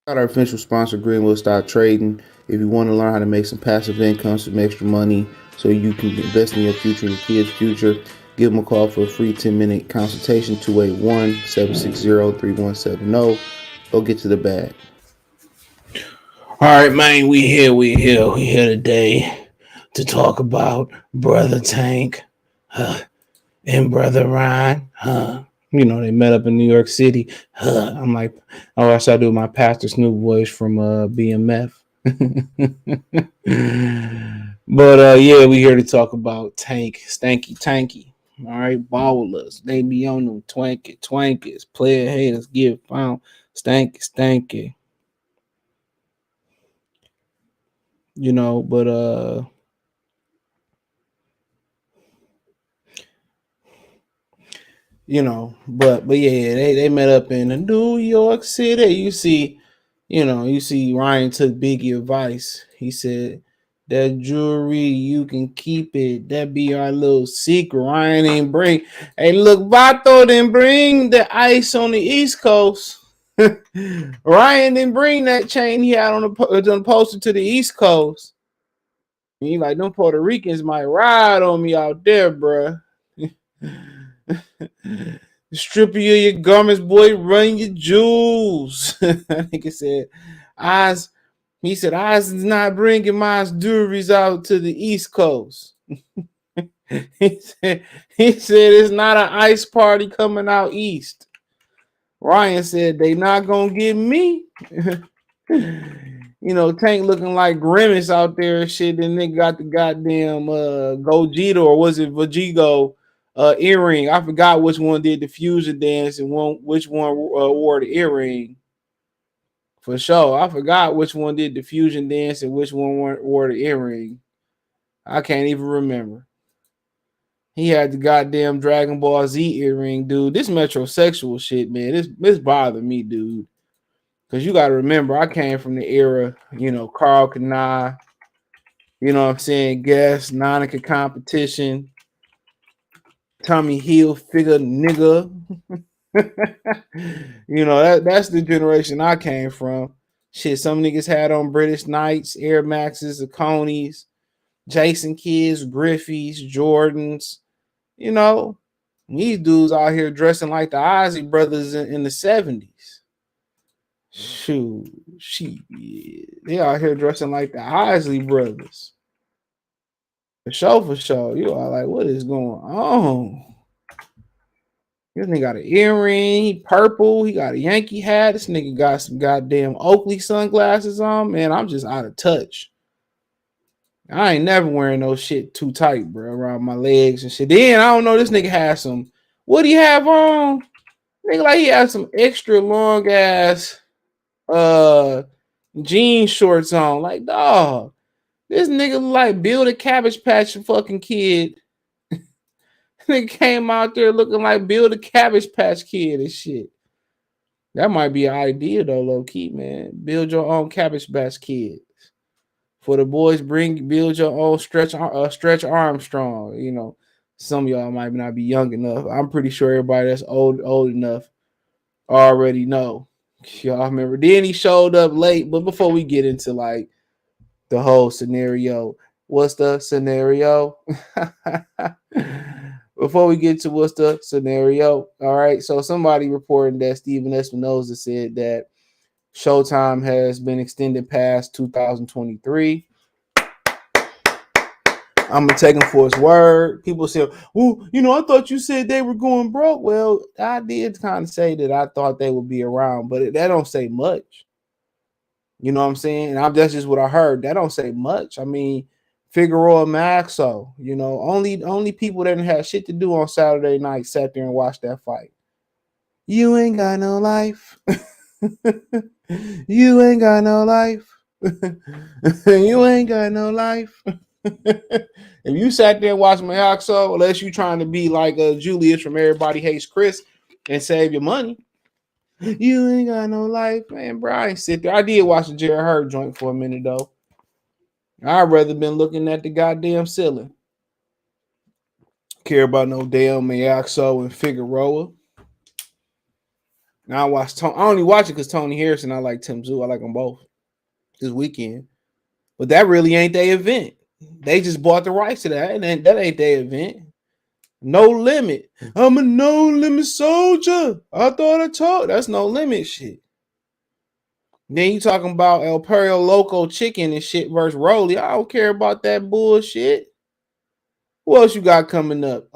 Got our official sponsor, Greenwood Stock Trading. If you want to learn how to make some passive income, some extra money, so you can invest in your future and your kids' future, give them a call for a free 10-minute consultation, 281-760-3170. Go get to the bag. All right, man, we here today to talk about Brother Tank and Brother Ryan. You know, they met up in New York City. I'm like, oh, I should do my Pastor Snoop voice from BMF. But yeah, we here to talk about Tank, Stanky. All right, ballers. They be on them twankies, player haters, give pound, stanky. You know, but yeah, they met up in New York City. You see Ryan took Biggie advice. He said that jewelry you can keep it. That be our little secret. Ryan ain't bring. Hey, look, Vato didn't bring the ice on the East Coast. Ryan didn't bring that chain he had on the poster to the East Coast. He like, them Puerto Ricans might ride on me out there, bruh. Strip you of your garments, boy. Run your jewels. I think it said, Oz. He said, Oz is not bringing my jewelries out to the East Coast. he said it's not an ice party coming out east. Ryan said they not gonna get me. You know, Tank looking like Grimace out there and shit. Then they got the goddamn Gogeta, or was it Vajigo earring? I forgot which one did the fusion dance and which one wore the earring. For sure. I forgot which one did the fusion dance and which one wore the earring. I can't even remember. He had the goddamn Dragon Ball Z earring, dude. This metrosexual shit, man. This bothered me, dude. Because you got to remember, I came from the era, you know, Carl Kanai, you know what I'm saying, Guess, Nonica Competition, Tommy Hilfiger, nigga. You know, that's the generation I came from. Shit, some niggas had on British Knights, Air Maxes, Aconis, Jason Kids, Griffies, Jordans. You know, these dudes out here dressing like the Ozzy brothers in the 70s. Shoot, they out here dressing like the Isley brothers. For sure. You are like, what is going on? This nigga got an earring, he purple, he got a Yankee hat. This nigga got some goddamn Oakley sunglasses on. Man, I'm just out of touch. I ain't never wearing no shit too tight, bro, around my legs and shit. Then I don't know, this nigga has some. What do you have on? Nigga, like he has some extra long ass jean shorts on. Like, dog, this nigga like Bill the Cabbage Patch fucking kid. Nigga came out there looking like Bill the Cabbage Patch Kid and shit. That might be an idea though, low key, man. Build your own Cabbage Patch Kids. For the boys, build your own Stretch Armstrong. You know, some of y'all might not be young enough. I'm pretty sure everybody that's old enough already know. Y'all remember? Then he showed up late, but before we get into like the whole scenario, what's the scenario? Before we get to what's the scenario, all right. So somebody reporting that Steven Espinoza said that Showtime has been extended past 2023. I'm gonna take him for his word. People say, "Well, I thought you said they were going broke." Well, I did kind of say that I thought they would be around, but that don't say much. You know what I'm saying? And that's just what I heard. That don't say much. I mean, Figueroa Maxo, only people that didn't have shit to do on Saturday night sat there and watched that fight. You ain't got no life. You ain't got no life. You ain't got no life. If you sat there and watched Maxo, unless you trying to be like Julius from Everybody Hates Chris and save your money, you ain't got no life, man, bro. I ain't sit there. I did watch the Jared Hurd joint for a minute though. I'd rather been looking at the goddamn ceiling. Care about no damn Mayaxo and Figueroa. Now I only watch it because Tony Harrison. I like Tim Zoo. I like them both this weekend. But that really ain't their event. They just bought the rights to that, and that ain't their event. No limit. I'm a no limit soldier. I thought I told. That's no limit shit. Then you talking about El Perro Loco chicken and shit versus Rolly. I don't care about that bullshit. What else you got coming up?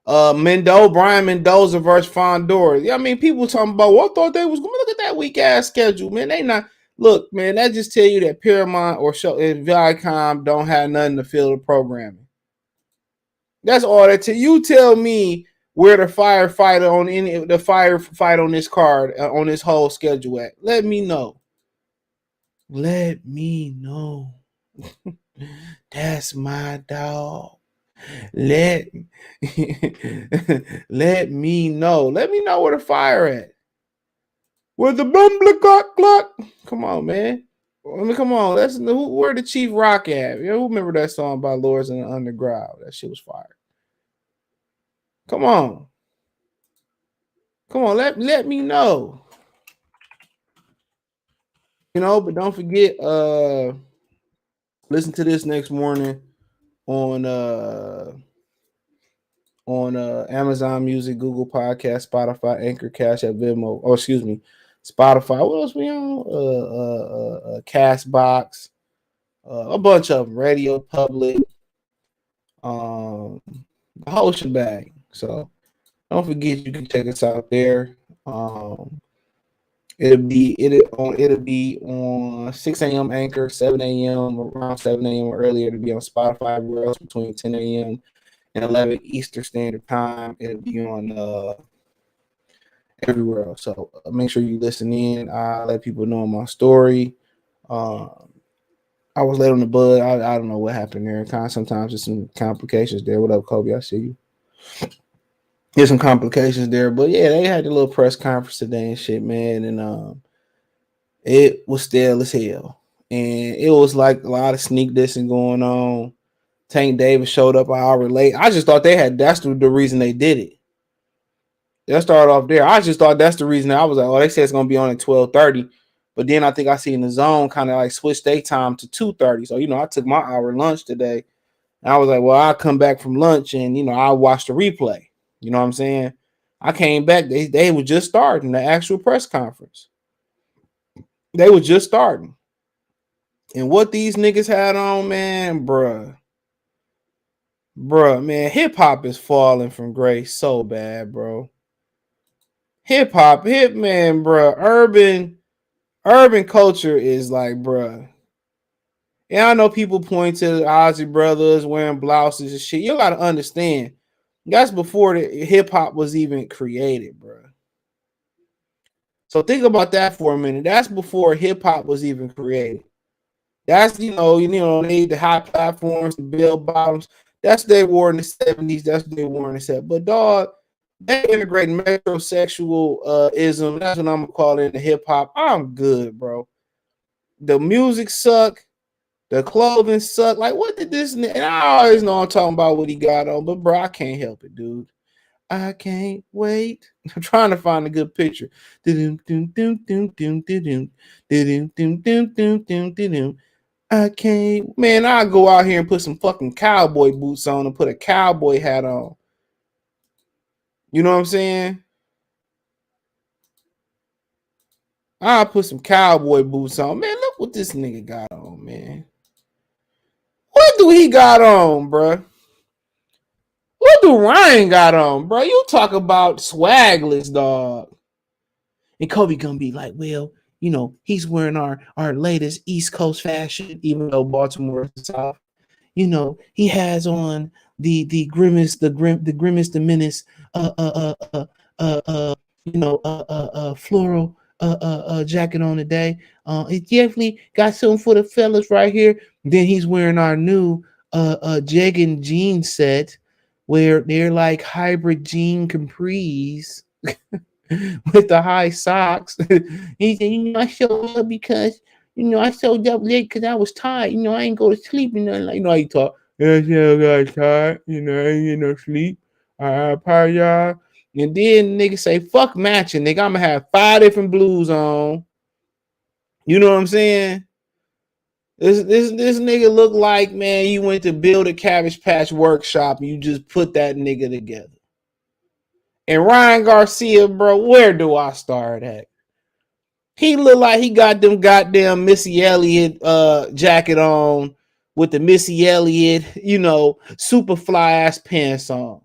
Brian Mendoza versus Fondor. Yeah, I mean, people talking about, I thought they was gonna look at that weak ass schedule, man. They not look, man. That just tell you that Paramount or Viacom don't have nothing to fill the programming. That's all that you tell me where the firefighter on the firefight on this card on this whole schedule at. Let me know. Let me know. That's my dog. Let let me know. Let me know where the fire at. Where the bumbler clock? Come on, man. I mean, come on. Where the Chief Rock at? Who remember that song by Lords in the Underground? That shit was fire. Come on. Come on, let me know. But don't forget, listen to this next morning on Amazon Music, Google Podcast, Spotify, Anchor, Cash App, Venmo. Oh, excuse me, Spotify. What else we on? Castbox, a bunch of them. Radio Public, the whole shebang. So don't forget you can check us out there. It'll be on 6 a.m. Anchor, 7 a.m. around 7 a.m. or earlier. It'll be on Spotify everywhere else between 10 a.m. and 11 Eastern Standard Time. It'll be on everywhere else. So make sure you listen in. I let people know my story. I was late on the bud. I don't know what happened there. Sometimes there's some complications there. What up, Kobe? I see you. There's some complications there, but yeah, they had a little press conference today and shit, man, and it was stale as hell, and it was like a lot of sneak dissing going on. Tank Davis showed up an hour late. I just thought that's the reason they did it. Let's start off there. I just thought that's the reason. I was like, oh, they said it's gonna be on at 12:30, but then I think I see in the zone kind of like switch their time to 2:30. So I took my hour lunch today, and I was like, well, I'll come back from lunch and I'll watch the replay. You know what I'm saying? I came back. They were just starting the actual press conference. They were just starting. And what these niggas had on, man, bruh, man, hip hop is falling from grace so bad, bro. Hip man, bruh. Urban culture is like, bruh. And I know people point to the Ozzy brothers wearing blouses and shit. You gotta understand, that's before the hip hop was even created, bruh. So think about that for a minute. That's before hip hop was even created. That's they the high platforms, the bell bottoms. That's what they wore in the 70s. That's what they wore in the 70s. But dog, they integrate metrosexual ism. That's what I'm gonna call it in the hip hop. I'm good, bro. The music suck. The clothing suck. Like, what did this? And I always know I'm talking about what he got on, but bro, I can't help it, dude. I can't wait. I'm trying to find a good picture. I can't, man. I'll go out here and put some fucking cowboy boots on and put a cowboy hat on. You know what I'm saying? I'll put some cowboy boots on. Man, look what this nigga got on, man. What do he got on, bruh? What do Ryan got on, bro? You talk about swagless, dog. And Kobe gonna be like, well, he's wearing our latest East Coast fashion, even though Baltimore is the South. He has on the grimace, the grimace, the menace, uh, uh, uh, uh, floral jacket on today. It definitely got something for the fellas right here. Then he's wearing our new jegging jean set, where they're like hybrid jean capris with the high socks. He said, I showed up because, I showed up late because I was tired. I ain't go to sleep. How you talk. Yeah, I got tired. I ain't get no sleep. I apologize. And then nigga say, fuck matching. Nigga, I'm going to have 5 different blues on. You know what I'm saying? This nigga look like, man, you went to build a Cabbage Patch workshop and you just put that nigga together. And Ryan Garcia, bro, where do I start at? He look like he got them goddamn Missy Elliott jacket on with the Missy Elliott, super fly ass pants on.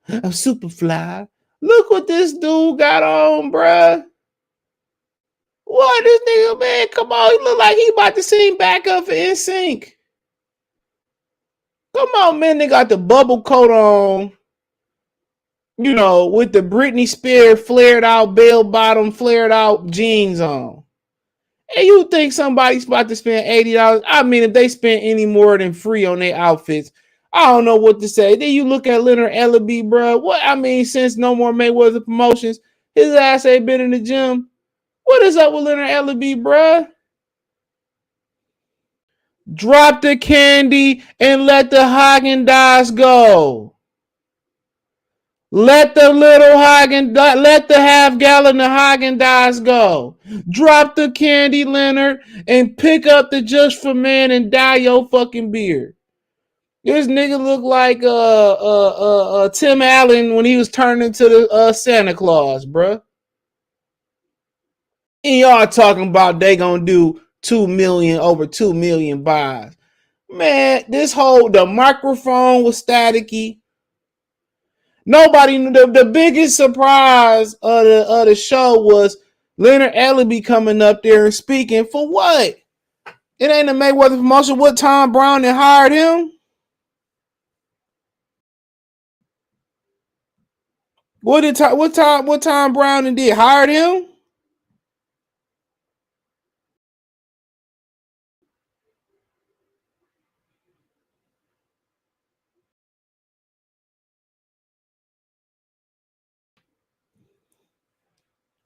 I'm super fly. Look what this dude got on, bruh. What this nigga, man? Come on, he look like he about to sing back up for NSYNC. Come on, man. They got the bubble coat on. With the Britney Spears flared out bell bottom, flared out jeans on. And you think somebody's about to spend $80? I mean, if they spend any more than free on their outfits, I don't know what to say. Then you look at Leonard Ellaby, bro. What I mean, since no more Mayweather promotions, his ass ain't been in the gym. What is up with Leonard Ellaby, bro? Drop the candy and let the Haagen-Dazs go. Let the let the half gallon of Haagen-Dazs go. Drop the candy, Leonard, and pick up the Just for Man and dye your fucking beard. This nigga look like Tim Allen when he was turned into the Santa Claus, bruh. And y'all talking about they gonna do over 2 million buys. Man, the microphone was staticky. Nobody knew. The biggest surprise of the show was Leonard Ellaby coming up there and speaking for what? It ain't a Mayweather promotion. What Tom Brown that hired him? What Tom Brown and did hired him?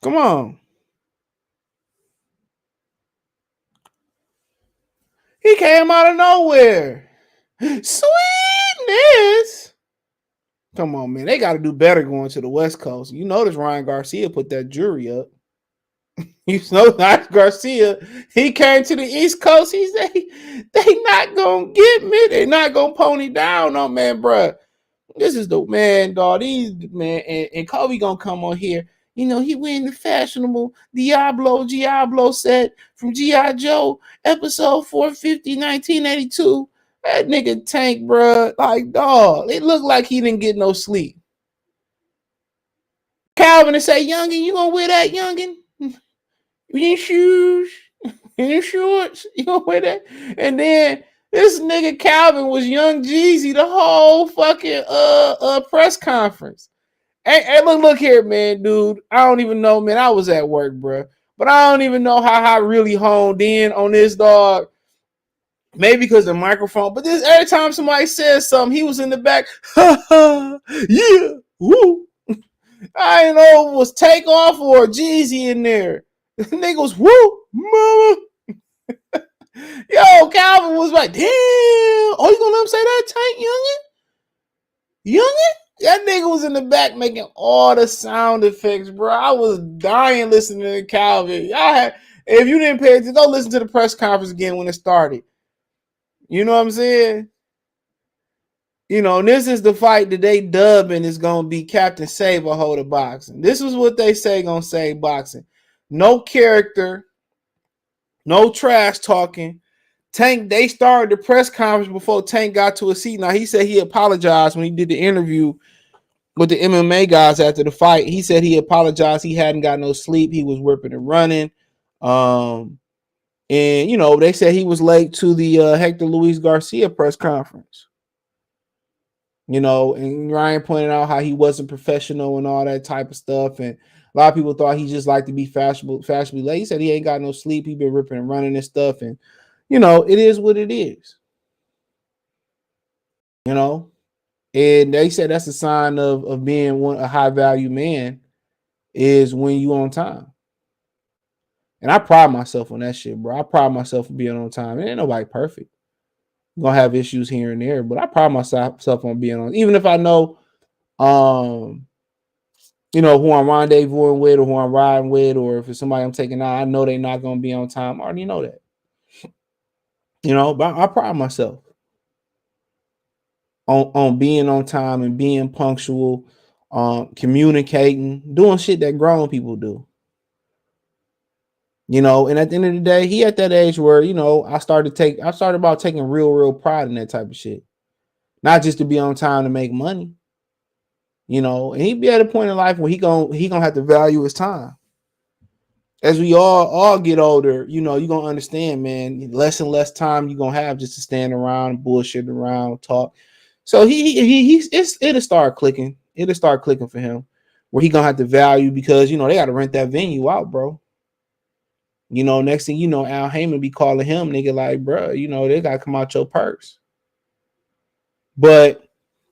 Come on. He came out of nowhere. Sweetness. Come on, man. They got to do better going to the West Coast. You notice Ryan Garcia put that jury up. You know, Ryan Garcia, he came to the East Coast. He said, they not going to get me. They not going to pony down on, man, bro. This is the man, dog. These man and Kobe gonna come on here. He wearing the fashionable Diablo set from G.I. Joe, episode 450, 1982. That nigga Tank, bro. Like, dog, it looked like he didn't get no sleep. Calvin to say, youngin, you gonna wear that, youngin? Your shoes, your shorts, you gonna wear that? And then this nigga Calvin was Young Jeezy the whole fucking press conference. Hey, look here, man, dude. I don't even know, man. I was at work, bro, but I don't even know how I really honed in on this dog. Maybe because the microphone, but this every time somebody says something, he was in the back. Yeah, woo. I didn't know it was Takeoff or Jeezy in there. The nigga was woo, mama. Yo, Calvin was like, damn. Oh, you gonna let him say that, Tank, youngin? Youngin? That nigga was in the back making all the sound effects, bro. I was dying listening to Calvin. If you didn't pay attention, go listen to the press conference again when it started. You know what I'm saying? And this is the fight that they dubbing is gonna be Captain Save a Hold of Boxing. This is what they say gonna save boxing. no character, no trash talking. Tank, they started the press conference before Tank got to a seat. Now, he said he apologized when he did the interview with the MMA guys after the fight. He said he apologized. He hadn't got no sleep. He was ripping and running. And, you know, they said he was late to the Hector Luis Garcia press conference. You know, and Ryan pointed out how he wasn't professional and all that type of stuff. And a lot of people thought he just liked to be fashionably late. He said he ain't got no sleep. He been ripping and running and stuff. And, you know, it is what it is. You know, and they said that's a sign of being a high value man is when you on time. And I pride myself on that shit, bro. I pride myself on being on time. Ain't nobody perfect. I'm gonna have issues here and there, but I pride myself on being on. Even if I know, you know, who I'm rendezvousing with or who I'm riding with, or if it's somebody I'm taking out, I know they're not gonna be on time. I already know that. You know, but I pride myself on being on time and being punctual, communicating, doing shit that grown people do. You know, and at the end of the day, he at that age where, you know, I started about taking real pride in that type of shit. Not just to be on time to make money. You know, and he'd be at a point in life where he gonna have to value his time. As we all get older, you know, you're gonna understand, man, less and less time you're gonna have just to stand around, bullshit around, talk. So it'll start clicking. It'll start clicking for him where he gonna have to value, because, you know, they gotta rent that venue out, bro. You know, next thing you know, Al Heyman be calling him, nigga, like, bro, you know, they gotta come out your purse. But,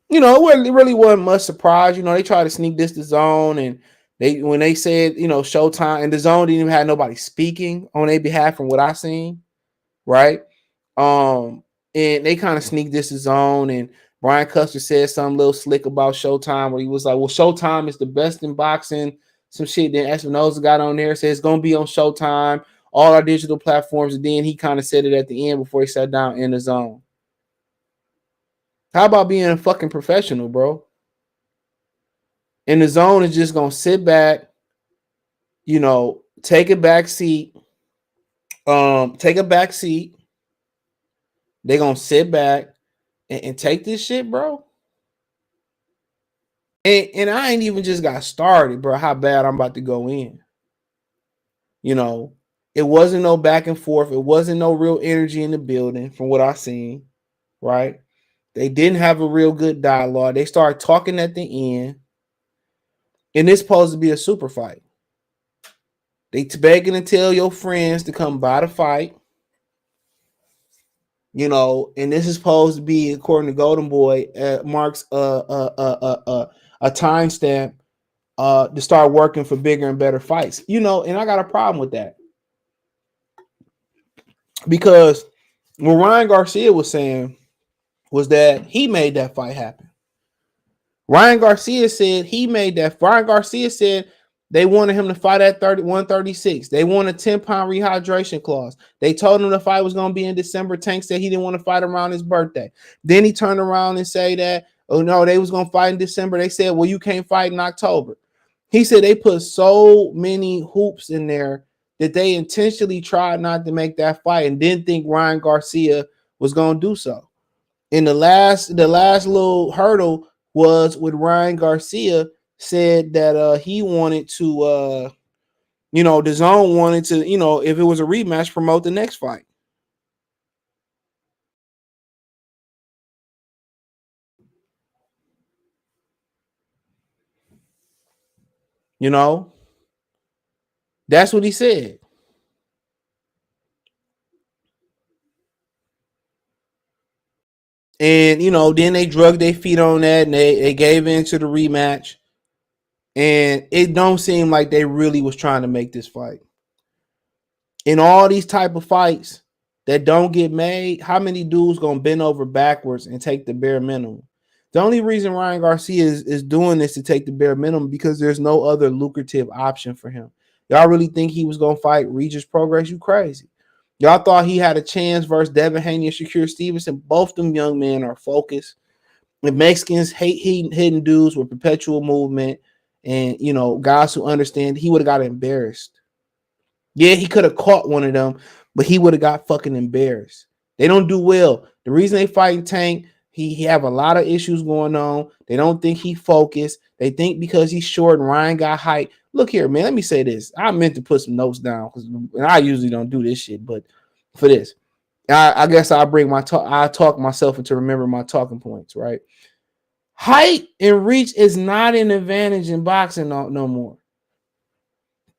you know, it really wasn't much surprise. You know, they tried to sneak this to Zone, and when they said, you know, Showtime, and the Zone didn't even have nobody speaking on their behalf from what I seen, right? And they kind of sneaked this to Zone, and Brian Custer said something a little slick about Showtime, where he was like, well, Showtime is the best in boxing, some shit. Then Espinoza got on there, said it's gonna be on Showtime, all our digital platforms, and then he kind of said it at the end before he sat down in the Zone. How about being a fucking professional, bro? And the Zone is just gonna sit back, you know, take a back seat. Take a back seat. They're gonna sit back and take this shit, bro. And I ain't even just got started, bro. How bad I'm about to go in. You know, it wasn't no back and forth. It wasn't no real energy in the building from what I seen, right? They didn't have a real good dialogue. They started talking at the end. And it's supposed to be a super fight. They begging to tell your friends to come by the fight. You know, and this is supposed to be, according to Golden Boy, marks a timestamp to start working for bigger and better fights. You know, and I got a problem with that, because what Ryan Garcia was saying was that he made that fight happen. Ryan Garcia said they wanted him to fight at 136. They want a 10-pound rehydration clause. They told him the fight was going to be in December. Tank said he didn't want to fight around his birthday. Then he turned around and said that, oh no, they was going to fight in December. They said, well, you can't fight in October. He said they put so many hoops in there that they intentionally tried not to make that fight and didn't think Ryan Garcia was going to do so. And the last little hurdle was with Ryan Garcia said that he wanted to you know, the Zone wanted to, you know, if it was a rematch, promote the next fight. You know, that's what he said. And, you know, then they drug their feet on that, and they gave in to the rematch. And it don't seem like they really was trying to make this fight. In all these type of fights that don't get made, how many dudes gonna bend over backwards and take the bare minimum? The only reason Ryan Garcia is doing this to take the bare minimum because there's no other lucrative option for him. Y'all really think he was gonna fight Regis Progress? You crazy. Y'all thought he had a chance versus Devin Haney and Shakur Stevenson. Both them young men are focused. The Mexicans hate hitting dudes with perpetual movement, and, you know, guys who understand, he would have got embarrassed. Yeah, he could have caught one of them, but he would have got fucking embarrassed. They don't do well. The reason they fighting Tank, he have a lot of issues going on. They don't think he focused. They think because he's short and Ryan got height. Look here, man. Let me say this. I meant to put some notes down because I usually don't do this shit, but for this, I guess I'll bring my talk. I talk myself into remember my talking points. Right, height and reach is not an advantage in boxing no more.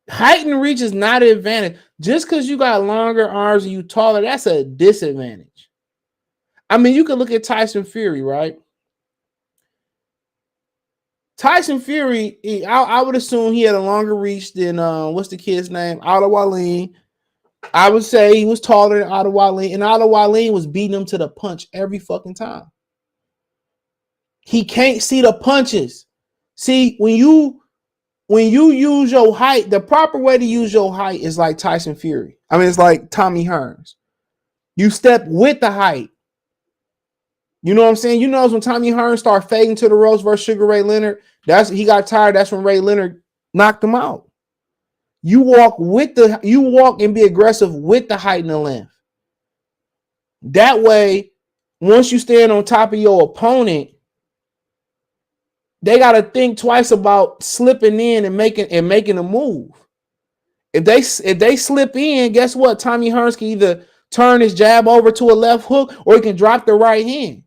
Height and reach is not an advantage. Just because you got longer arms and you taller, that's a disadvantage. I mean, you can look at Tyson Fury, right? Tyson Fury, I would assume he had a longer reach than what's the kid's name? Otto Wallin. I would say he was taller than Otto Wallin, and Otto Wallin was beating him to the punch every fucking time. He can't see the punches. See, when you use your height, the proper way to use your height is like Tyson Fury. I mean, it's like Tommy Hearns. You step with the height. You know what I'm saying? You know when Tommy Hearns started fading to the ropes versus Sugar Ray Leonard, he got tired. That's when Ray Leonard knocked him out. You walk and be aggressive with the height and the length. That way, once you stand on top of your opponent, they got to think twice about slipping in and making a move. If they slip in, guess what? Tommy Hearns can either turn his jab over to a left hook or he can drop the right hand.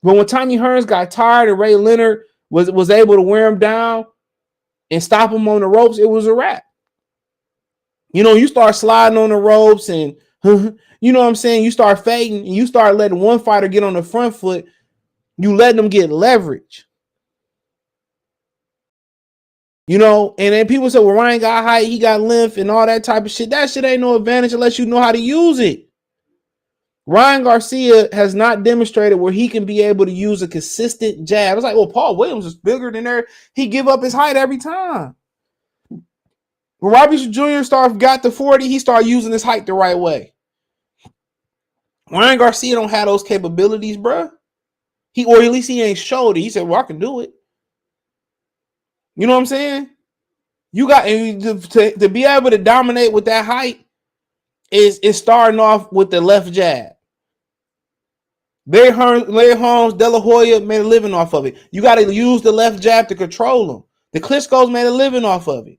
But when Tommy Hearns got tired and Ray Leonard was able to wear him down and stop him on the ropes, it was a wrap. You know, you start sliding on the ropes and you know what I'm saying? You start fading and you start letting one fighter get on the front foot. You let them get leverage. You know, and then people say, well, Ryan got height, he got length and all that type of shit. That shit ain't no advantage unless you know how to use it. Ryan Garcia has not demonstrated where he can be able to use a consistent jab. It's like, well, Paul Williams is bigger than there. He give up his height every time. When Robbie Jr. got to 40, he started using his height the right way. Ryan Garcia don't have those capabilities, bro. Or at least he ain't showed it. He said, well, I can do it. You know what I'm saying? You got to be able to dominate with that height is starting off with the left jab. Larry Holmes, De La Hoya made a living off of it. You got to use the left jab to control them. The Klitschko's made a living off of it.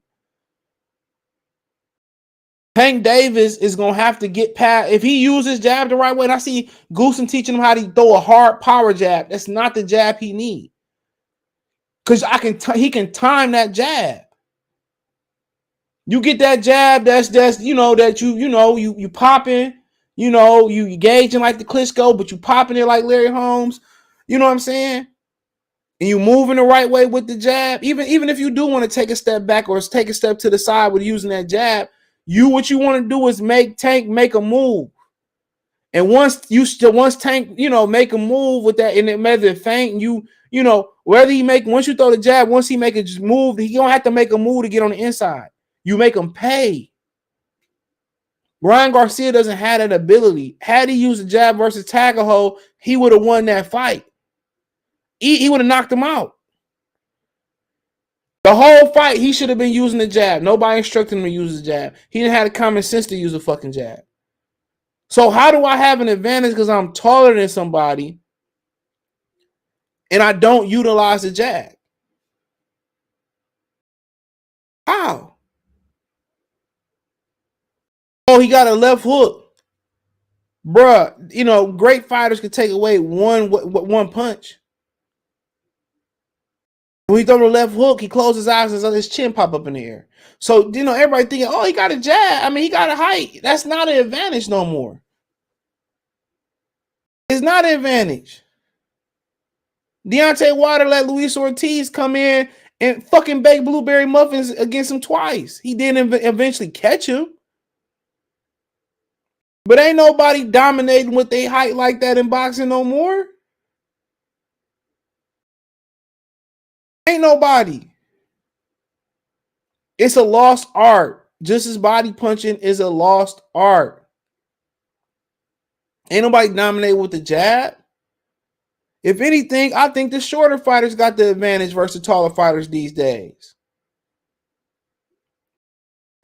Tank Davis is going to have to get past, if he uses jab the right way, and I see Goosen teaching him how to throw a hard power jab. That's not the jab he needs. Because he can time that jab. You get that jab that's you know that you popping, you gauging like the Klitschko, but you popping it like Larry Holmes. You know what I'm saying? And you moving the right way with the jab. Even if you do want to take a step back or take a step to the side with using that jab, what you want to do is make Tank make a move. And once Tank, make a move with that, and it whether feint whether once you throw the jab, once he make a move, he don't have to make a move to get on the inside. You make him pay. Ryan Garcia doesn't have that ability. Had he used the jab versus Tagaho, he would have won that fight. He would have knocked him out. The whole fight, he should have been using the jab. Nobody instructed him to use the jab. He didn't have the common sense to use a fucking jab. So how do I have an advantage because I'm taller than somebody and I don't utilize the jab? How? Oh, he got a left hook. Bruh, great fighters can take away one punch. When he throw the left hook, he closes his eyes and his chin pop up in the air. So, everybody thinking, oh, he got a jab. I mean, he got a height. That's not an advantage no more. It's not an advantage. Deontay Wilder let Luis Ortiz come in and fucking bake blueberry muffins against him twice. He didn't eventually catch him. But ain't nobody dominating with their height like that in boxing no more. Ain't nobody. It's a lost art. Just as body punching is a lost art. Ain't nobody dominating with the jab. If anything, I think the shorter fighters got the advantage versus taller fighters these days.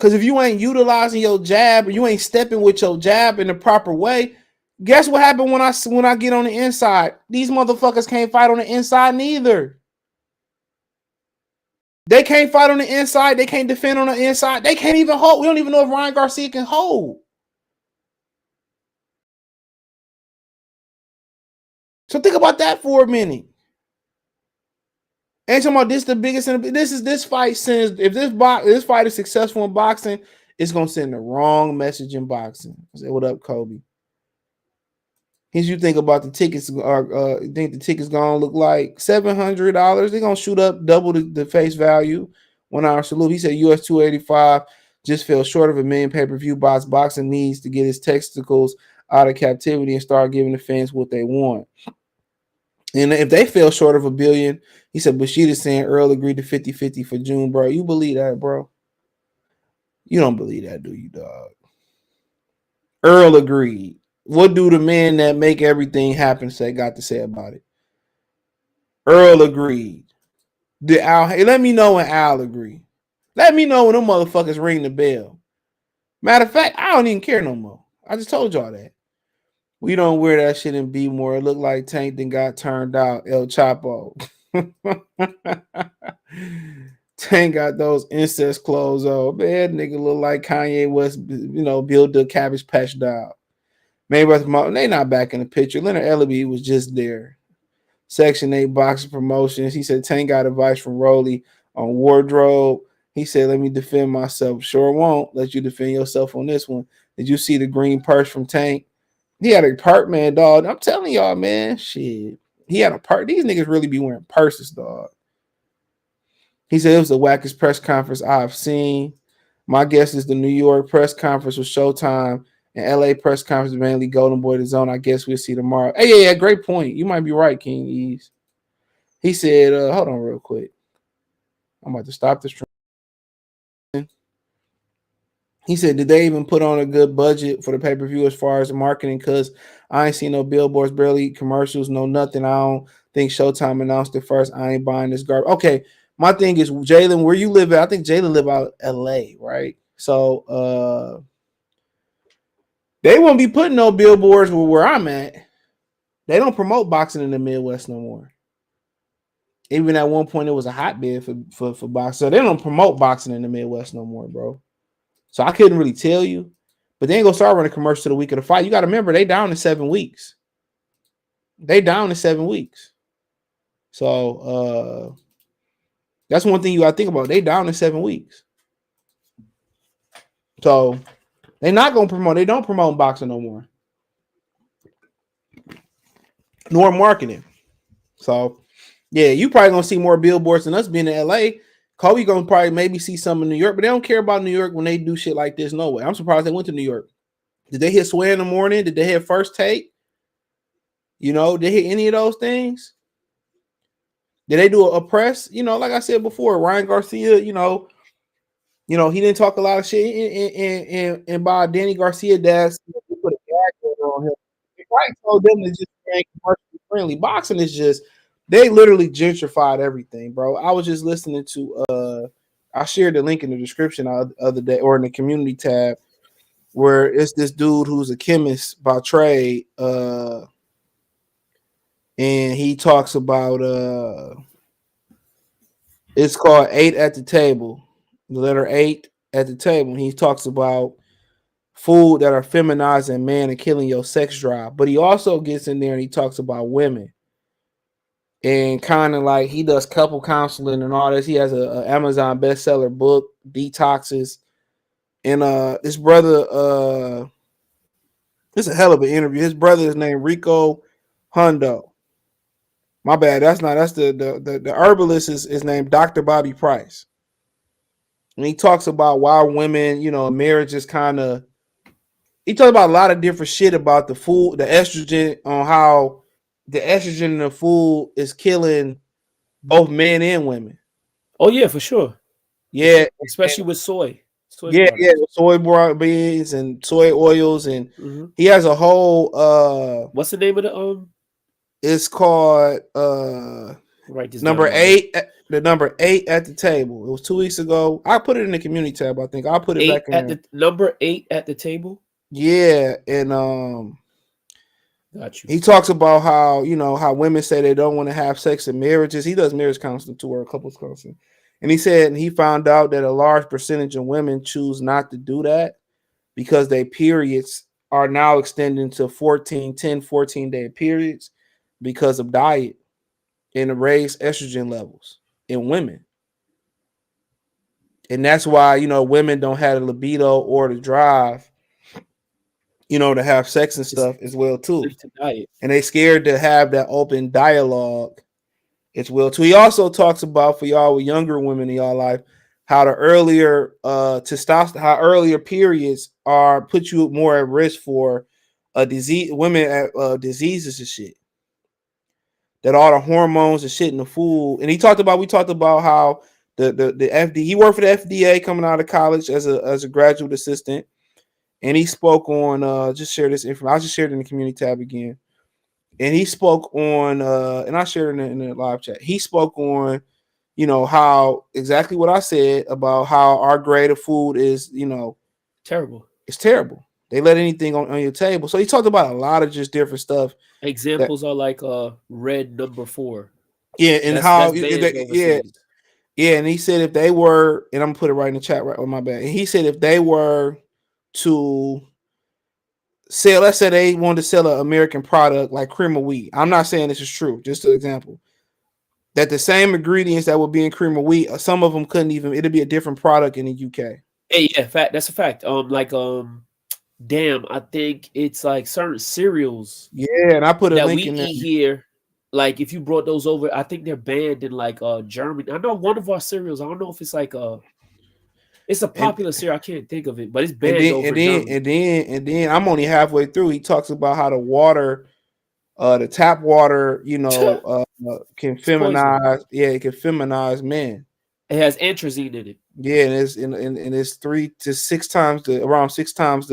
Because if you ain't utilizing your jab, or you ain't stepping with your jab in the proper way, guess what happened when I get on the inside? These motherfuckers can't fight on the inside neither. They can't fight on the inside. They can't defend on the inside. They can't even hold. We don't even know if Ryan Garcia can hold. So think about that for a minute. And talking about this, the biggest. This fight sends. If this fight is successful in boxing, it's gonna send the wrong message in boxing. Say what up, Kobe. Here's you think about the tickets. Think the tickets gonna look like $700? They're gonna shoot up double the face value. 1 hour salute. He said US 285 just fell short of $1 million pay-per-view box. Boxing needs to get its testicles out of captivity and start giving the fans what they want. And if they fell short of $1 billion, he said Bushida's saying Earl agreed to 50-50 for June, bro. You believe that, bro? You don't believe that, do you, dog? Earl agreed. What do the men that make everything happen got to say about it? Earl agreed. Did Al? Hey, let me know when Al agreed. Let me know when them motherfuckers ring the bell. Matter of fact, I don't even care no more. I just told y'all that. We don't wear that shit in B more. It looked like Tank then got turned out. El Chapo. Tank got those incest clothes on. Man, nigga look like Kanye West, build the Cabbage Patch doll. Mayweather, they not back in the picture. Leonard Ellaby was just there. Section 8 boxing promotions. He said Tank got advice from Rolly on wardrobe. He said, let me defend myself. Sure won't let you defend yourself on this one. Did you see the green purse from Tank? He had a part, man, dog. I'm telling y'all, man, shit. He had a part. These niggas really be wearing purses, dog. He said it was the wackest press conference I've seen. My guess is the New York press conference was Showtime and LA press conference mainly Golden Boy the Zone. I guess we'll see tomorrow. Hey, yeah, great point. You might be right, King Ease. He said, hold on real quick. I'm about to stop the stream. He said, did they even put on a good budget for the pay-per-view as far as the marketing? Because I ain't seen no billboards, barely commercials, no nothing. I don't think Showtime announced it first. I ain't buying this garbage. Okay, my thing is, Jalen, where you live at? I think Jalen live out LA, right? So they won't be putting no billboards where I'm at. They don't promote boxing in the Midwest no more. Even at one point, it was a hotbed for boxing. So they don't promote boxing in the Midwest no more, bro. So I couldn't really tell you. But they ain't gonna start running commercials the week of the fight. You got to remember, they down in 7 weeks. They down in 7 weeks. So that's one thing you gotta think about. They down in 7 weeks. So they not gonna promote. They don't promote boxing no more. Nor marketing. So yeah, you probably gonna see more billboards than us being in LA. Kobe gonna probably maybe see some in New York, but they don't care about New York when they do shit like this. No way. I'm surprised they went to New York. Did they hit Sway in the morning? Did they hit First Take? Did they hit any of those things? Did they do a press? Like I said before, Ryan Garcia, he didn't talk a lot of shit. And by Danny Garcia, that's put a gag order on him. They probably told them to just be commercially friendly. Boxing is just, they literally gentrified everything, bro. I was just listening to, I shared the link in the description the other day or in the community tab where it's this dude who's a chemist by trade, and he talks about it's called 8 at the Table, the letter 8 at the table. And he talks about food that are feminizing man and killing your sex drive, but he also gets in there and he talks about women and kind of like he does couple counseling and all this. He has a Amazon bestseller book, Detoxes, and his brother, it's a hell of an interview. His brother is named Rico Hondo. My bad. That's the herbalist is named Dr. Bobby Price. And he talks about why women, marriage is kind of, he talks about a lot of different shit about the food, the estrogen, on how the estrogen in the food is killing both men and women. Oh yeah, for sure. Yeah, especially with soy yeah, products. soy beans and soy oils, and he has a whole. What's the name of the It's called Write this number down. 8. the number 8 at the table. It was 2 weeks ago. I put it in the community tab. I think I'll put it back in. Number 8 at the table. Yeah, and Got you. he talks about how how women say they don't want to have sex in marriages. He does marriage counseling too, or couples counseling, and he said he found out that a large percentage of women choose not to do that because their periods are now extending to 14-day periods because of diet and the raised estrogen levels in women. And that's why, women don't have the libido or the drive, to have sex and stuff as well too. And they scared to have that open dialogue as well too. He also talks about, for y'all with younger women in y'all life, how the earlier testosterone, how earlier periods are put you more at risk for a disease, women at diseases and shit. That all the hormones and shit in the food. And we talked about how the FDA, he worked for the FDA coming out of college as a graduate assistant. And he spoke on just share this information. I'll just share it in the community tab again. And he spoke on and I shared it in the live chat. He spoke on, how exactly what I said about how our grade of food is, terrible. It's terrible. They let anything on your table. So he talked about a lot of just different stuff. Examples are like red number 4. Yeah, and how yeah, and he said if they were, and I'm gonna put it right in the chat right on my bad. And he said if they were to sell, let's say they wanted to sell an American product like cream of wheat. I'm not saying this is true, just an example. That the same ingredients that would be in cream of wheat, some of them couldn't even, it'd be a different product in the UK. Hey, yeah, that's a fact. Damn, I think it's like certain cereals. Yeah, and I put a that link we in there. eat here. Like if you brought those over, I think they're banned in like Germany. I know one of our cereals. I don't know if it's like it's a popular cereal. I can't think of it, but it's banned over Germany. And then I'm only halfway through. He talks about how the water, the tap water, can feminize. Yeah, it can feminize men. It has atrazine in it. Yeah, and it's 3 to 6 times around 6 times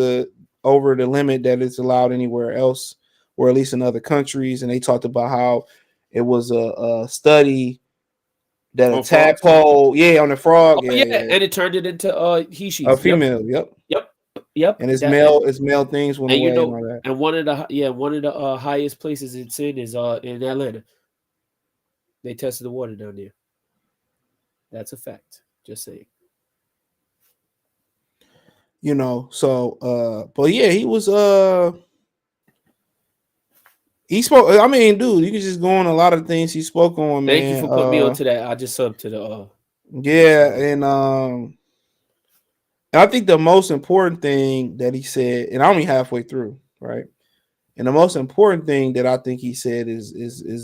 over the limit that it's allowed anywhere else, or at least in other countries. And they talked about how it was a study that a tadpole, on the frog, and it turned it into he/she, a female. Yep. And it's male things went away and all that. And one of the highest places it's in is in Atlanta. They tested the water down there. That's a fact. Just saying. But yeah, he was he spoke. I mean, dude, you can just go on a lot of things he spoke on, man. Thank you for putting me onto that. I just subbed to the and I think the most important thing that he said, and I'm only halfway through, right? And the most important thing that I think he said is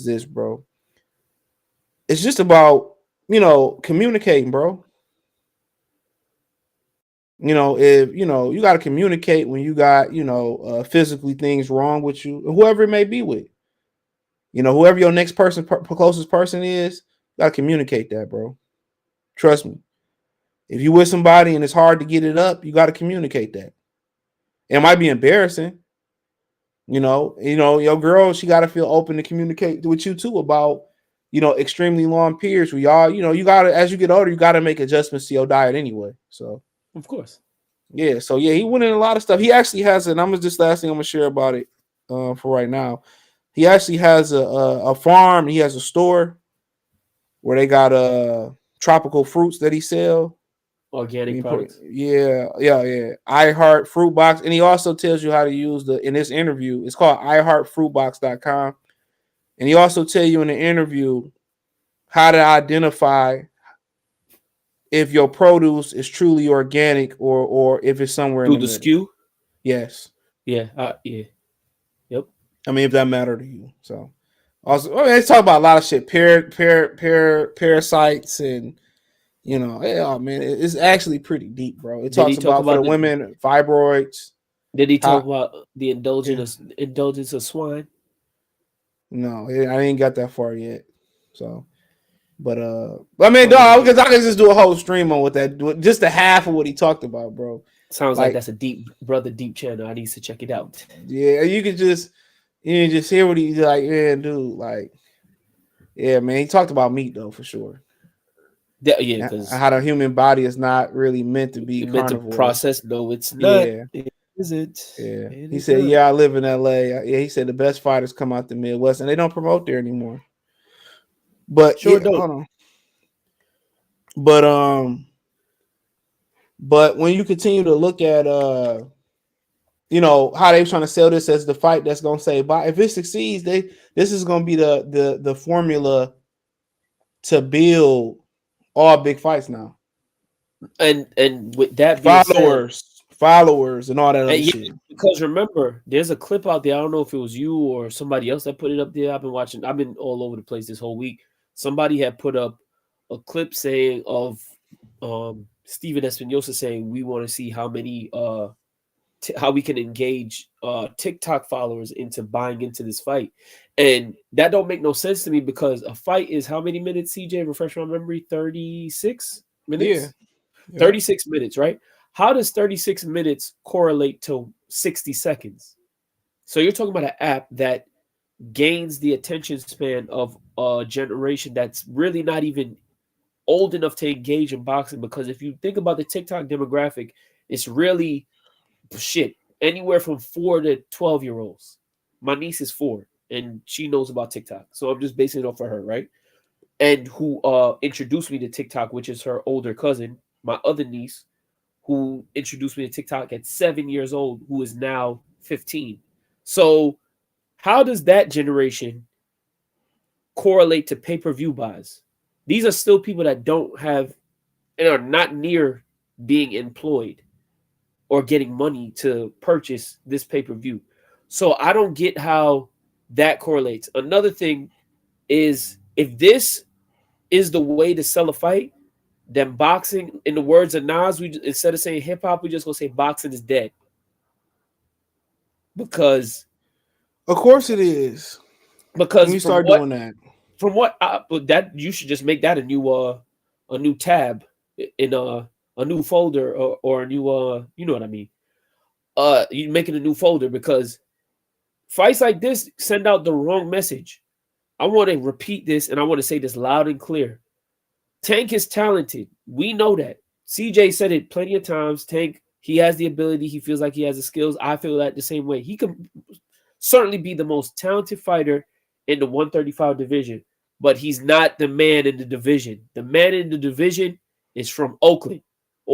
this, bro. It's just about, communicating, bro. If you got to communicate when you got, physically things wrong with you, whoever it may be with, whoever your next closest person is, you got to communicate that, bro. Trust me. If you with somebody and it's hard to get it up, you got to communicate that. It might be embarrassing. Your girl, she got to feel open to communicate with you too about, extremely long periods where y'all, you got to, as you get older, you got to make adjustments to your diet anyway. So, of course. Yeah. So, he went in a lot of stuff. He actually has it. And this last thing I'm going to share about it for right now. He actually has a farm. He has a store where they got tropical fruits that he sell. Organic products. Yeah. iHeart Fruit Box. And he also tells you how to use in this interview, it's called iHeartFruitBox.com. And he also tell you in the interview how to identify if your produce is truly organic or if it's somewhere through in the middle. SKU. Yes. Yeah. Yep. I mean, if that mattered to you. So also, let's talk about a lot of shit. Parasites and man, it's actually pretty deep, bro. It talks about for the women, fibroids. Did he talk about the indulgence of swine? No, I ain't got that far yet. So, but I mean, dog, because I can just do a whole stream on just the half of what he talked about, bro. Sounds like that's a deep channel. I need to check it out. Yeah, you can just hear what he's like, man, dude. Like, yeah, man, he talked about meat though for sure. Yeah, because how the human body is not really meant to be meant to carnivore. process. No, it's not. Yeah, It isn't. yeah. It He is said, not. "Yeah, I live in L.A. Yeah, he said the best fighters come out the Midwest, and they don't promote there anymore. But Sure yeah, don't. hold on. But but when you continue to look at how they trying to sell this as the fight that's gonna say, but if it succeeds, this is gonna be the formula to build all big fights now. And with that being said, Followers, and all that other and yeah, shit. because remember, there's a clip out there. I don't know if it was you or somebody else that put it up there. I've been all over the place this whole week. Somebody had put up a clip saying of Steven Espinosa saying we want to see how many how we can engage TikTok followers into buying into this fight. And that don't make no sense to me because a fight is how many minutes, CJ? Refresh my memory, 36 Yeah, minutes? yeah. 36 minutes, right? How does 36 minutes correlate to 60 seconds? So you're talking about an app that gains the attention span of a generation that's really not even old enough to engage in boxing. Because if you think about the TikTok demographic, it's really shit anywhere from 4 to 12 year olds. My niece is 4 and she knows about TikTok, so I'm just basing it off of her, right? And who introduced me to TikTok, which is her older cousin, my other niece, who introduced me to TikTok at 7 years old, who is now 15. So how does that generation correlate to pay-per-view buys? These are still people that don't have and are not near being employed or getting money to purchase this pay-per-view. So I don't get how that correlates. Another thing is if this is the way to sell a fight, then boxing, in the words of Nas, we instead of saying hip hop, we just gonna say boxing is dead. Because Of course it is. When because you start doing that, that you should just make that a new tab in a new folder or a new you know what I mean. You making a new folder because fights like this send out the wrong message. I want to repeat this and I want to say this loud and clear. Tank is talented. We know that. CJ said it plenty of times. Tank, he has the ability. He feels like he has the skills. I feel that the same way. He could certainly be the most talented fighter in the 135 division, but he's not the man in the division. The man in the division is from Oakland,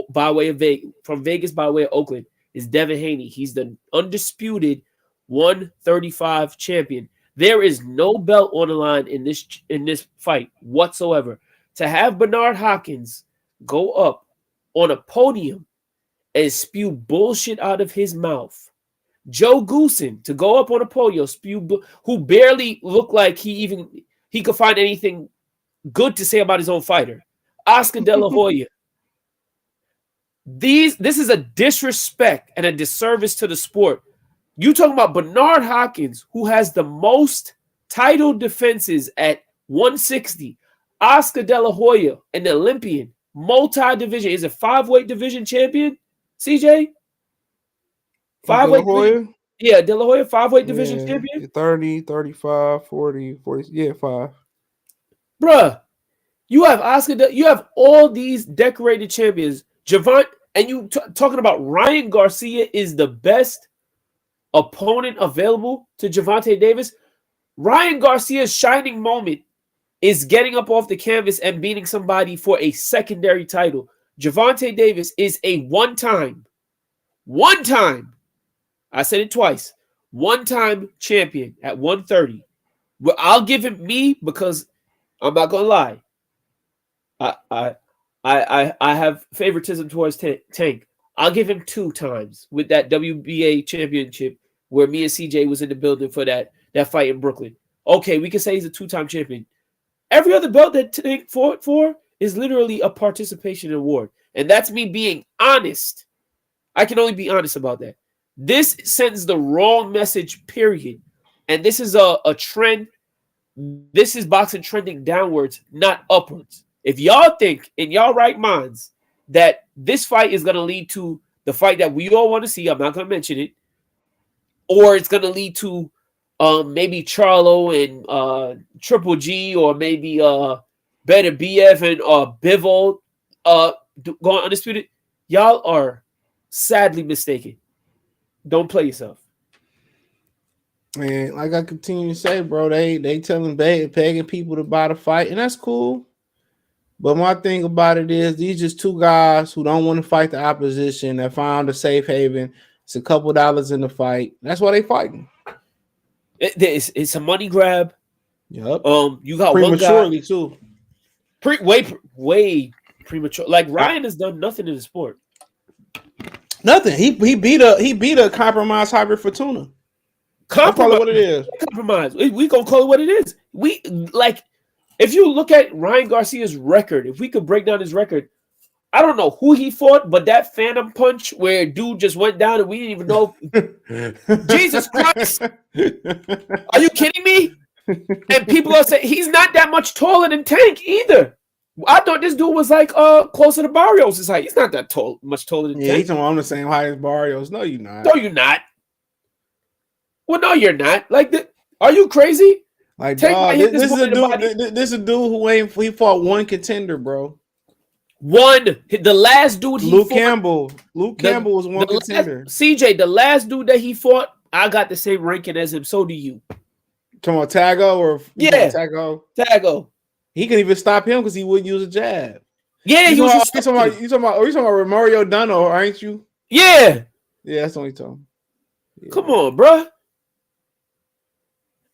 by way of from Vegas by way of Oakland, is Devin Haney. He's the undisputed 135 champion. There is no belt on the line in this fight whatsoever. To have Bernard Hopkins go up on a podium and spew bullshit out of his mouth. Joe Goosen to go up on a podium, who barely looked like he could find anything good to say about his own fighter. Oscar De La Hoya. This is a disrespect and a disservice to the sport. You talking about Bernard Hopkins, who has the most title defenses at 160. Oscar De La Hoya, an Olympian, multi-division. Is a 5-weight division champion? CJ? De La 5-weight division? Hoya, Yeah, De La Hoya, 5-weight division yeah, champion? 30, 35, 40, 40, yeah, 5. Bruh, you have you have all these decorated champions. Gervonta, and you talking about Ryan Garcia is the best opponent available to Gervonta Davis. Ryan Garcia's shining moment is getting up off the canvas and beating somebody for a secondary title. Gervonta Davis is a one-time, I said it twice, one-time champion at 130. Well, I'll give him because I'm not gonna lie. I have favoritism towards Tank. I'll give him 2 times with that WBA championship where me and CJ was in the building for that fight in Brooklyn. Okay, we can say he's a 2-time champion. Every other belt that Tank fought for is literally a participation award. And that's me being honest. I can only be honest about that. This sends the wrong message, period. And this is a trend. This is boxing trending downwards, not upwards. If y'all think in y'all right minds that this fight is going to lead to the fight that we all want to see, I'm not going to mention it, or it's going to lead to maybe Charlo and Triple G, or maybe Better BF and Bivol going undisputed. Y'all are sadly mistaken. Don't play yourself. Man, like I continue to say, bro, they telling begging people to buy the fight, and that's cool. But my thing about it is these just two guys who don't want to fight the opposition that found a safe haven. It's a couple dollars in the fight. That's why they fighting. It's a money grab. Yep. You got prematurely one guy, too. Way premature. Like Ryan has done nothing in the sport. Nothing. He beat a compromised hybrid Fortuna. That's probably what it is. Compromise. We gonna call it what it is. We like if you look at Ryan Garcia's record, if we could break down his record, I don't know who he fought, but that phantom punch where dude just went down and we didn't even know. Jesus Christ. Are you kidding me? And people are saying he's not that much taller than Tank either. I thought this dude was like closer to Barrios' height. He's not that tall, much taller than Tank. He's on the same height as Barrios. No, you're not. No, you're not. Well, no, you're not. Like, are you crazy? Like, dog, this is a dude. This is a dude he fought one contender, bro. The last dude Luke Campbell. Luke Campbell was one contender. CJ, the last dude that he fought, I got the same ranking as him. So do you. Come on, Tago or Tago. He couldn't even stop him because he wouldn't use a jab. Yeah, you talking about Mario Dono, aren't you? Yeah. Yeah, that's the only time. Yeah. Come on, bro.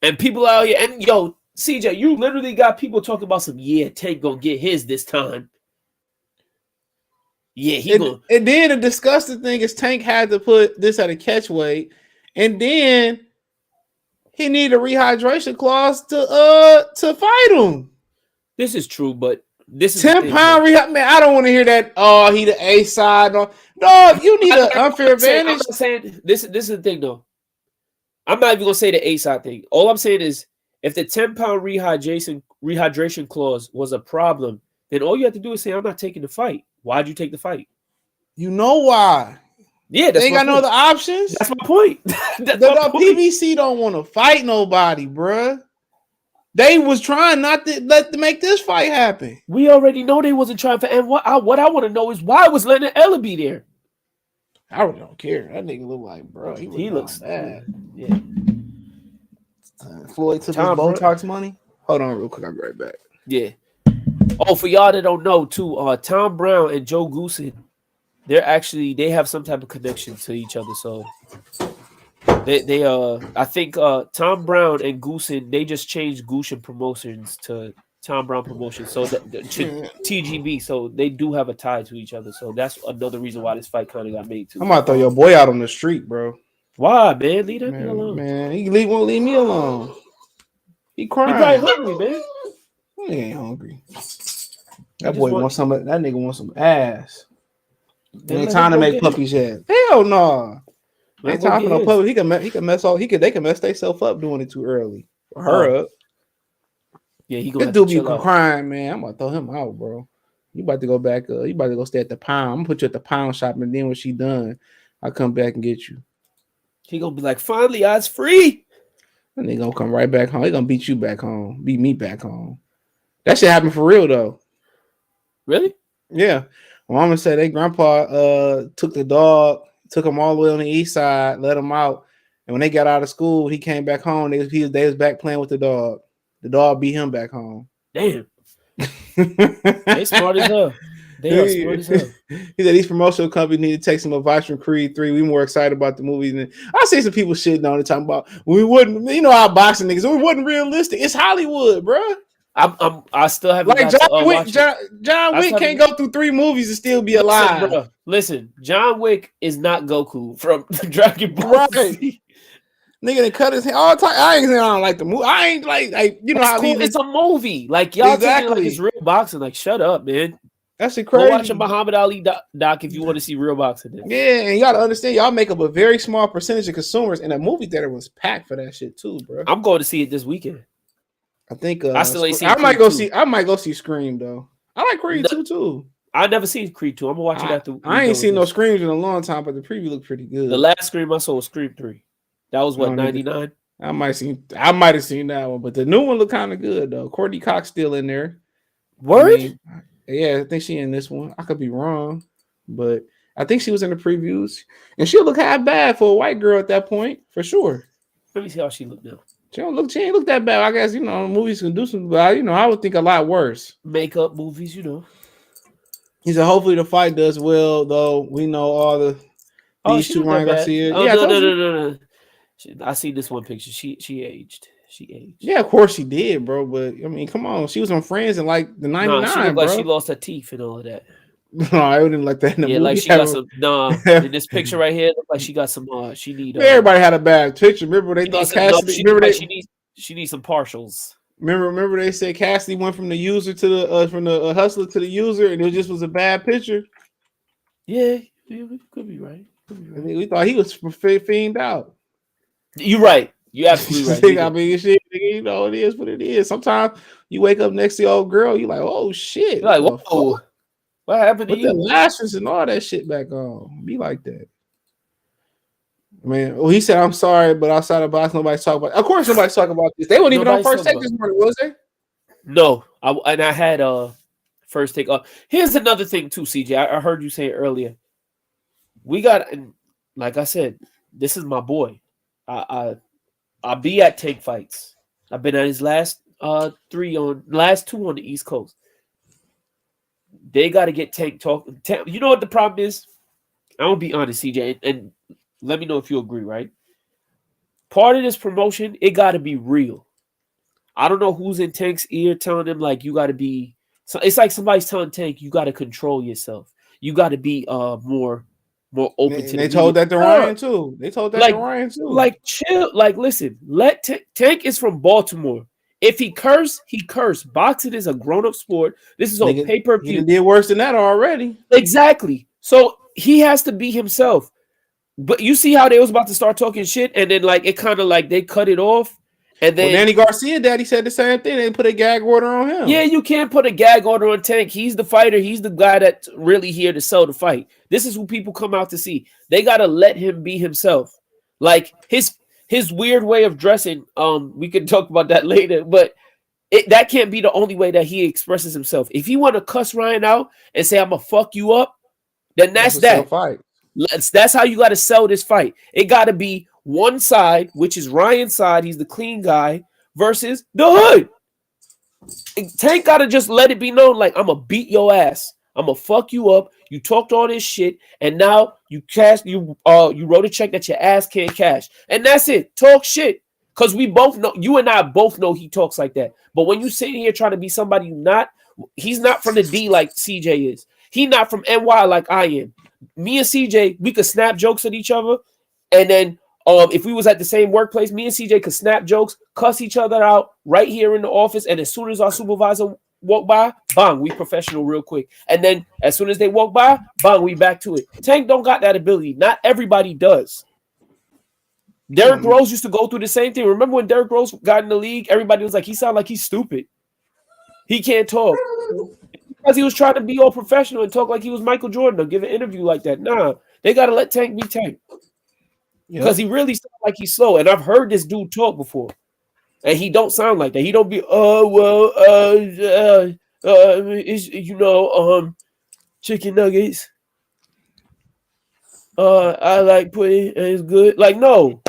And people out here, and yo, CJ, you literally got people talking about Tank gonna get his this time. Yeah, and then the disgusting thing is Tank had to put this at a catch weight, and then he needed a rehydration clause to fight him. This is true, but this is 10-pound rehab. Man, I don't want to hear that. Oh, he the A side. No, you need an unfair advantage. I'm not saying this is the thing though. I'm not even gonna say the A side thing. All I'm saying is if the 10-pound rehydration clause was a problem, then all you have to do is say, I'm not taking the fight. Why'd you take the fight? You know why? Yeah, they ain't got no other options. That's my point. The PBC don't want to fight nobody, bruh. They was trying not to make this fight happen. We already know they wasn't trying for. And what I want to know is why was Leonard Ella be there? I really don't care. That nigga look like, bro. He looks bad. Yeah. Floyd took his Botox money. Hold on, real quick. I'll be right back. Yeah. Oh, for y'all that don't know, too, Tom Brown and Joe Goosen, they have some type of connection to each other. So I think Tom Brown and Goosen, they just changed Goosen Promotions to Tom Brown Promotions, so to TGB. So they do have a tie to each other. So that's another reason why this fight kind of got made too. I'm about to throw your boy out on the street, bro. Why, man? Leave that man alone. Man, he won't leave me alone. He crying. He probably hungry, man. He ain't hungry. That boy wants some. That nigga wants some ass. Ain't time to make puppies yet. Hell no. Ain't time for no puppy. He can mess all. They can mess themselves up doing it too early. Or her up. Yeah, he gonna. This dude be crying, man. I'm gonna throw him out, bro. You about to go back. You about to go stay at the pound. I'm gonna put you at the pound shop, and then when she done, I'll come back and get you. He gonna be like, finally, I was free. And they gonna come right back home. They gonna beat you back home. Beat me back home. That shit happened for real though. Really? Yeah. My mama said they grandpa took the dog, took him all the way on the east side, let him out. And when they got out of school, he came back home. They was back playing with the dog. The dog beat him back home. Damn. They smart as hell. They are smart as hell. He said these promotional companies need to take some advice from Creed 3. We more excited about the movie than I see some people shitting on it, talking about we wouldn't, our boxing niggas, we wasn't realistic. It's Hollywood, bro. I still haven't like John Wick can't go through 3 movies and still be alive. Listen, John Wick is not Goku from Dragon Ball Z. Nigga, they cut his hand all the time. I don't like the movie. I ain't like you know how cool. It's a movie. Like y'all taking like it's real boxing. Like shut up, man. That shit crazy. Go watch a Muhammad Ali doc if you want to see real boxing. Then. Yeah, and you gotta understand, y'all make up a very small percentage of consumers, and a movie theater was packed for that shit too, bro. I'm going to see it this weekend. I think I still ain't seen. I might go see Scream though. I like Creed 2 too. I never seen Creed 2. I'm gonna watch it after. I ain't seen no Screams in a long time, but the preview looked pretty good. The last Scream I saw was Scream 3. That was what 99. I might have seen that one, but the new one looked kind of good though. Courtney Cox still in there. I Word? mean, yeah, I think she in this one. I could be wrong, but I think she was in the previews, and she'll look half bad for a white girl at that point for sure. Let me see how she look now. She ain't look that bad. I guess movies can do some, but I would think a lot worse. Makeup movies, you know. He said, hopefully the fight does well, though. We know Oh, these she two not that Ryan bad. Garcia. Oh Yeah, I no, told no, you. no, no, no. I see this one picture. She aged. She aged. Yeah, of course she did, bro. But I mean, come on, she was on Friends in like the Nah, she '99, looked like bro. she lost her teeth and all of that. No, I wouldn't like that in the Yeah, like movie. she got some. Nah, in this picture right here, look like she got some. She need. Everybody had a bad picture. Remember they She needs thought some. No, Cassidy. she look like she needs some partials. Remember they said Cassidy went from the user to the from the hustler to the user, and it just was a bad picture. Yeah, could be right. Could be And right. we thought he was fiend out. You're right. You're absolutely right. I mean, shit, it is what it is. Sometimes you wake up next to your old girl, you like, oh shit, You're like, what the whoa, fuck? what happened to Put the you? lashes and all that shit back on. Be like that. Man, well, he said, I'm sorry, but outside of box, nobody's talking about. Of course, nobody's talking about this. They weren't even on Nobody's first talking take about this it. morning, was they? No, I had first take. Here's another thing too, CJ. I heard you say it earlier. We got, and like I said, this is my boy. I'll be at Tank fights. I've been at his last two on the East Coast. They got to get Tank talking. You know what the problem is? I'm gonna be honest, CJ, and let me know if you agree. Right? Part of this promotion, it got to be real. I don't know who's in Tank's ear telling him like you got to be. So it's like somebody's telling Tank you got to control yourself. You got to be more open to And the they media. told that to Ryan too. They told that to Ryan too. Like chill. Like listen. Let Tank is from Baltimore. If he curse, he curse. Boxing is a grown up sport. This is on pay per He view. did worse than that already. Exactly. So he has to be himself. But you see how they was about to start talking shit, and then like it kind of like they cut it off, and then Danny Garcia daddy said the same thing. They put a gag order on him. yeah, you can't put a gag order on Tank. He's the fighter. He's the guy that's really here to sell the fight. This is who people come out to see. They gotta let him be himself. Like his weird way of dressing. We can talk about that later, but that can't be the only way that he expresses himself. If he want to cuss Ryan out and say I'm gonna fuck you up, then that's that. Fight. That's how you got to sell this fight. It got to be one side, which is Ryan's side. He's the clean guy versus the hood. Tank got to just let it be known, like I'm gonna beat your ass. I'm gonna fuck you up. You talked all this shit, and now you wrote a check that your ass can't cash, and that's it. Talk shit, cause we both know. You and I both know he talks like that. But when you sitting here trying to be somebody he's not from the D like CJ is. He not from NY like I am. Me and CJ, we could snap jokes at each other, and then if we was at the same workplace, me and CJ could snap jokes, cuss each other out right here in the office, and as soon as our supervisor walk by, bang, we professional real quick. And then as soon as they walk by, bang, we back to it. Tank don't got that ability. Not everybody does. Derrick Rose used to go through the same thing. Remember when Derrick Rose got in the league? Everybody was like, he sound like he's stupid. He can't talk. Because he was trying to be all professional and talk like he was Michael Jordan or give an interview like that. Nah, they got to let Tank be Tank. Because he really sounds like he's slow. And I've heard this dude talk before. And he don't sound like that. He don't be, chicken nuggets. I like pudding and it's good. Like, no.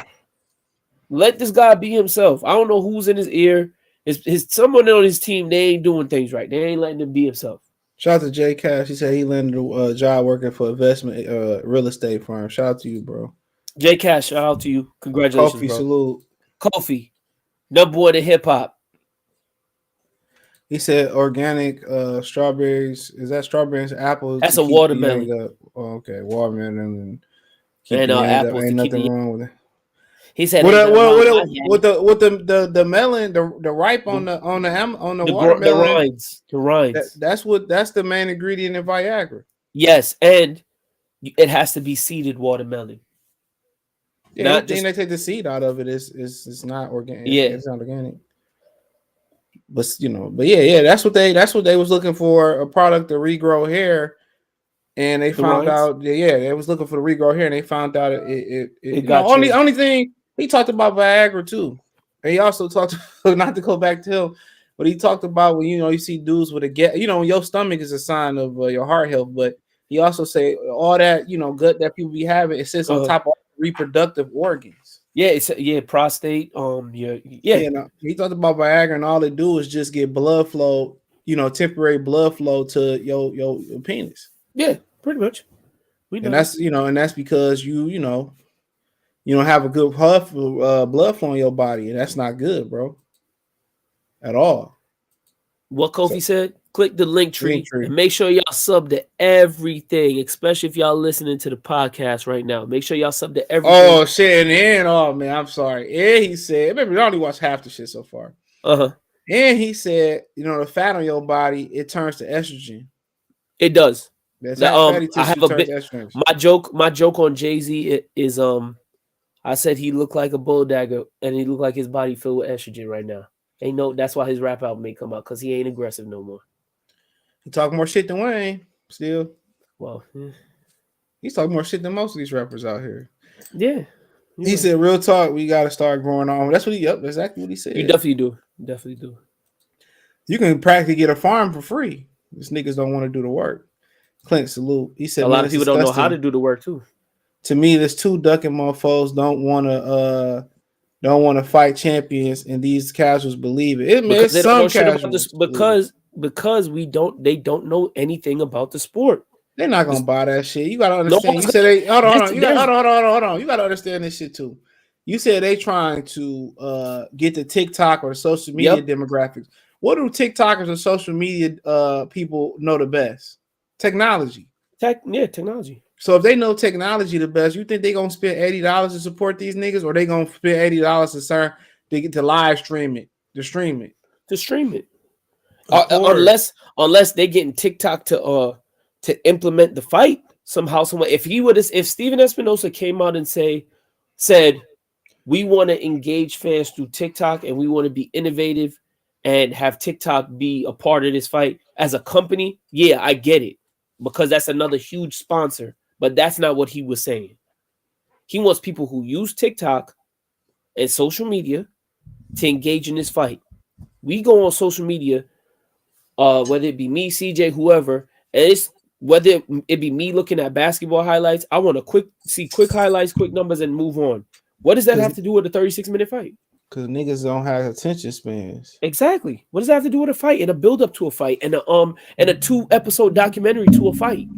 Let this guy be himself. I don't know who's in his ear. Someone on his team, they ain't doing things right. They ain't letting him be himself. Shout out to Jay Cash. He said he landed a job working for investment real estate firm. Shout out to you, bro. Jay Cash, shout out to you. Congratulations, Kofi, bro. salute. Kofi, number one in hip hop. He said organic strawberries. Is that strawberries and apples? That's a watermelon. Okay, watermelon And apples. Ain't nothing wrong with it. He said with the melon, the ripe on the watermelon, the rinds. That's the main ingredient in Viagra. Yes, and it has to be seeded watermelon. Yeah, anything they take the seed out of it is not organic. Yeah, it's not organic. But yeah, that's what they was looking for, a product to regrow hair, and they found out. Yeah, they was looking for the regrow hair, and they found out it got only thing he talked about Viagra too, and he also talked not to go back to him. But he talked about when you see dudes with a get, your stomach is a sign of your heart health. But he also say all that gut that people be having, it sits on Uh-huh. top of reproductive organs. Yeah, it's prostate. Yeah, Yeah, no, he talked about Viagra, and all they do is just get blood flow, temporary blood flow to your penis, yeah, pretty much. We and know that. that's because you don't have a good blood flow in your body, and that's not good, bro, at all. What So Kofi said, click the link link tree tree. and make sure y'all sub to everything, especially if y'all listening to the podcast right now. Make sure y'all sub to everything. Oh shit, and then oh man, I'm sorry. And he said, remember, I only watched half the shit so far. Uh-huh. And he said, the fat on your body, it turns to estrogen. It does. That's That, fatty I have tissue a turns bit to estrogen. my joke on Jay-Z is I said he looked like a bull dagger and he looked like his body filled with estrogen right now. That's why his rap album may come out, because he ain't aggressive no more. He talk more shit than Wayne. Still, Well, he's talking more shit than most of these rappers out here. yeah. He said, "Real talk, we got to start growing on." That's what That's exactly what he said. You definitely do. Definitely do. You can practically get a farm for free. These niggas don't want to do the work. Clint salute. He said, A "Man, lot of it's people don't know how disgusting. to do the work too. To me, there's two ducking motherfuckers don't want to fight champions, and these casuals believe it. Because they don't know Some shit about this, casuals believe it. because they don't know anything about the sport. They're not gonna This, buy that shit. You gotta no understand. one's You gonna, said they hold on. You got there's hold on. You gotta understand this shit too. You said they trying to get the TikTok or the social media yep. demographics. What do TikTokers and social media people know the best? Technology. Technology. So if they know technology the best, you think they gonna spend $80 to support these niggas, or they gonna spend $80 to get to live stream it, to stream it? To stream it. Of course. Unless they getting TikTok to implement the fight somehow, somewhere. If Steven Espinosa came out and said we want to engage fans through TikTok and we want to be innovative and have TikTok be a part of this fight as a company, yeah, I get it, because that's another huge sponsor. But that's not what he was saying. He wants people who use TikTok and social media to engage in this fight. We go on social media, whether it be me, CJ, whoever, and it's whether it be me looking at basketball highlights. I want to see quick highlights, quick numbers, and move on. What does that have to do with a 36-minute fight? Because niggas don't have attention spans. Exactly. What does that have to do with a fight and a build up to a fight and a 2-episode documentary to a fight?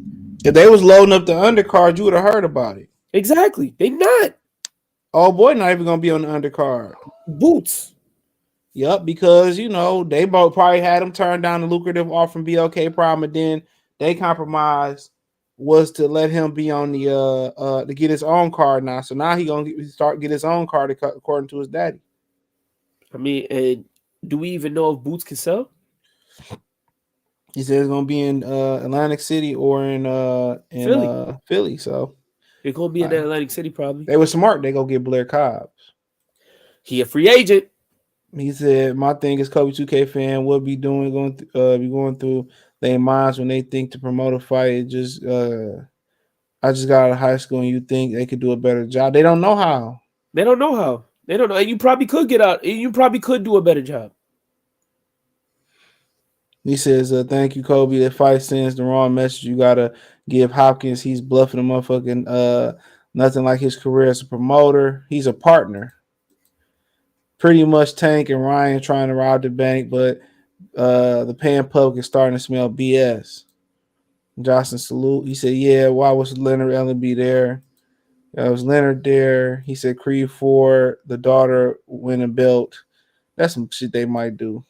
If they was loading up the undercard, you would have heard about it. Exactly. They not. Oh boy, not even gonna be on the undercard. Boots. Yep, because they both probably had him turn down the lucrative offer from BLK Prime, and then they compromise was to let him be on the to get his own card now. So now he gonna get his own card according to his daddy. I mean, and do we even know if Boots can sell? He said it's gonna be in Atlantic City or in Philly. So It's gonna be in Atlantic City probably. They were smart. They go get Blair Cobbs. He a free agent. He said, "My thing is Kobe 2K fan will be going through their minds when they think to promote a fight. I just got out of high school, and you think they could do a better job. They don't know how. They don't know how. They don't know. And you probably could get out. You probably could do a better job." He says, "Thank you, Kobe. That fight sends the wrong message. You gotta give Hopkins. He's bluffing a motherfucking nothing like his career as a promoter. He's a partner. Pretty much Tank and Ryan trying to rob the bank, but the paying public is starting to smell BS." Johnson salute. He said, "Yeah, why was Leonard Ellenby there? Was Leonard there?" He said, "Creed 4, the daughter win a belt. That's some shit they might do."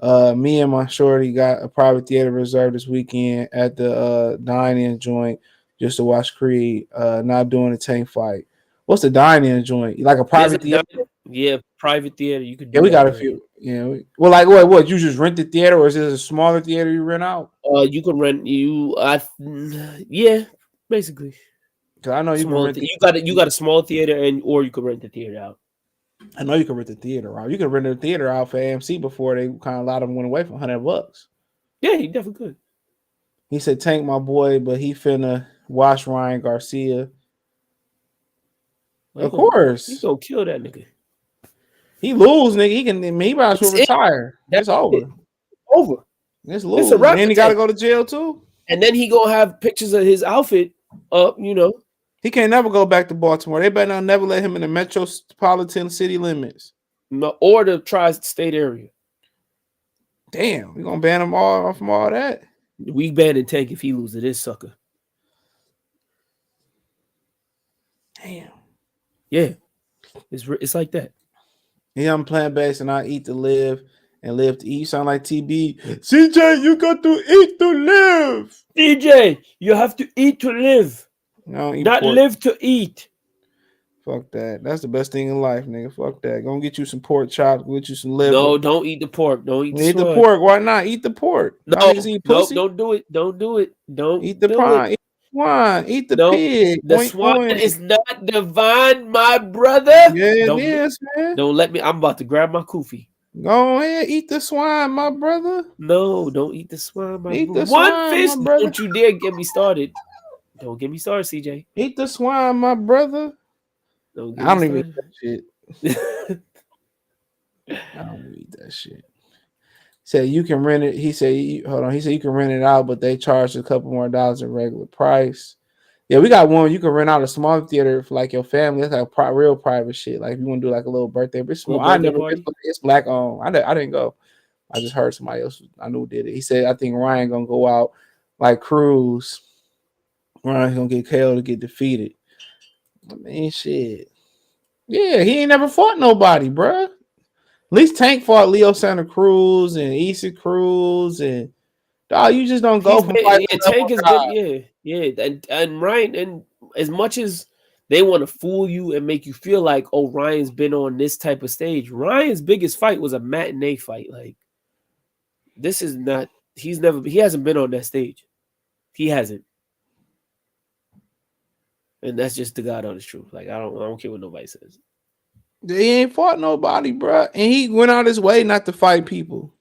Me and my shorty got a private theater reserved this weekend at the dine-in joint just to watch Creed. Not doing a tank fight. What's the dine-in joint? Like a private theater? Yeah, private theater. You could do Yeah, we that, got a few. Yeah. Well, like what? You just rent the theater, or is this a smaller theater you rent out? You can rent yeah, basically. Because I know you can rent. You got a small theater, or you could rent the theater out. I know you can rent the theater out. You can rent the theater out for AMC before they kind of a lot of them went away for $100. Yeah, you definitely could. He said, "Tank my boy, but he finna watch Ryan Garcia." Of course, he's gonna kill that nigga. He lose, nigga. He might as well That's it. retire. That's It's over. it. Over. It's It's a lose. wrap And for he got to Tank. go to jail too. And then he gonna have pictures of his outfit up, you know. He can't never go back to Baltimore. They better not never let him in the metropolitan city limits. Or the tri-state area. Damn, we gonna ban him all from all that. We banning Tank if he loses this sucker. Damn. Yeah, it's like that. Yeah, I'm plant based and I eat to live and live to eat. You sound like TB. CJ, you got to eat to live. DJ, you have to eat to live, No, eat not pork. live to eat. Fuck that. That's the best thing in life, nigga. Fuck that. Gonna get you some pork chops, get you some liver. No, don't eat the pork. Don't eat the Eat the swine. pork. Why not? Eat the pork. No, Y'all niggas eat nope, pussy. don't do it. Don't do it. Don't Eat the do pie. it. Eat the swine. Eat the Nope. pig. The Oink, swine oink. is not divine, my brother. Yeah, it Don't is, man. don't let me. I'm about to grab my kufi. Go ahead, eat the swine, my brother. No, don't eat the swine, my Eat brother. the One swine, fish. my brother. Don't you dare get me started. Don't get me started, CJ. Eat the swine, my brother. Don't I get don't me even eat that shit. I don't even eat that shit. Said you can rent it. He said, hold on. He said you can rent it out, but they charge a couple more dollars than regular price. Yeah, we got one. You can rent out a small theater for like your family. That's like real private shit. Like if you want to do like a little birthday, but it's small. Little birthday party? It's black owned. I didn't go. I just heard somebody else I knew did it. He said I think Ryan gonna go out like Cruz. Ryan's gonna get KO to get defeated. I mean, shit. Yeah, he ain't never fought nobody, bruh. At least Tank fought Leo Santa Cruz and Issa Cruz and dog. You just don't go from fight to Tank is guy. good. Yeah. And Ryan, and as much as they want to fool you and make you feel like, oh, Ryan's been on this type of stage. Ryan's biggest fight was a matinee fight. Like, this is not. He hasn't been on that stage. He hasn't. And that's just the God honest truth. Like, I don't care what nobody says. He ain't fought nobody, bruh. And he went out his way not to fight people.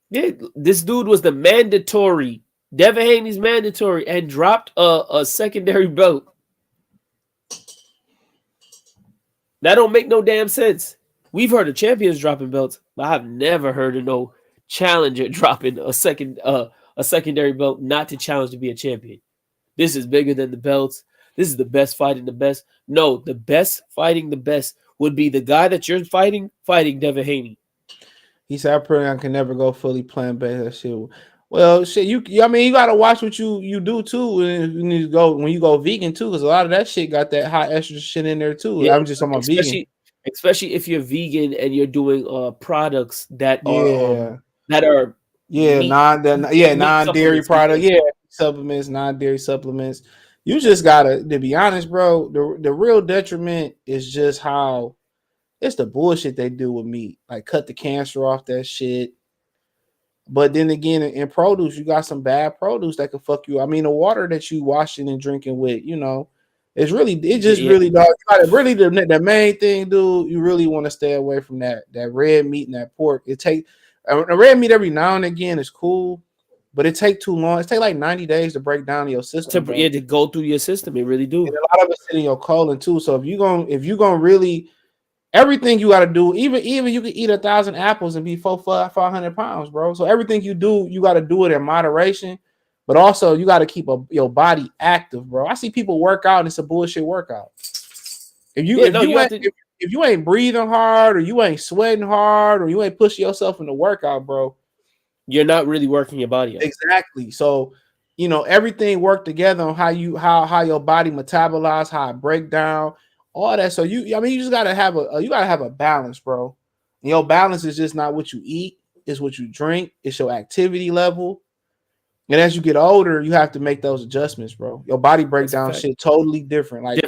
Yeah, this dude was the mandatory. Devin Haney's mandatory and dropped a secondary belt. That don't make no damn sense. We've heard of champions dropping belts, but I've never heard of no challenger dropping a secondary belt not to challenge to be a champion. This is bigger than the belts. This is the best fighting the best. No, the best fighting the best would be the guy that you're fighting Devin Haney. He said, I can never go fully plant based. That shit. Well, shit, I mean, you gotta watch what you do too when you go vegan too, because a lot of that shit got that high estrogen shit in there too. Yeah, I'm just talking about vegan. Especially if you're vegan and you're doing products that are non-dairy product, supplements, non-dairy supplements. You just gotta, to be honest, bro, the real detriment is just how it's the bullshit they do with meat. Like cut the cancer off that shit. But then again, in produce, you got some bad produce that could fuck you. I mean, the water that you washing and drinking with, it's really, the main thing, dude. You really want to stay away from that red meat and that pork. A red meat every now and again is cool, but it take too long. It take like 90 days to break down your system. To go through your system. It really do. And a lot of it sit in your colon too. So if you gonna really, everything you got to do, even you can eat 1,000 apples and be 500 pounds, bro. So everything you do, you got to do it in moderation, but also you got to keep your body active, bro. I see people work out and it's a bullshit workout. If you ain't breathing hard, or you ain't sweating hard, or you ain't pushing yourself in the workout, bro, you're not really working your body out. Exactly. So everything work together on how your body metabolize, how it break down. All that, so you just gotta have a balance, bro. And your balance is just not what you eat; it's what you drink. It's your activity level. And as you get older, you have to make those adjustments, bro. Your body breakdown shit totally different. Like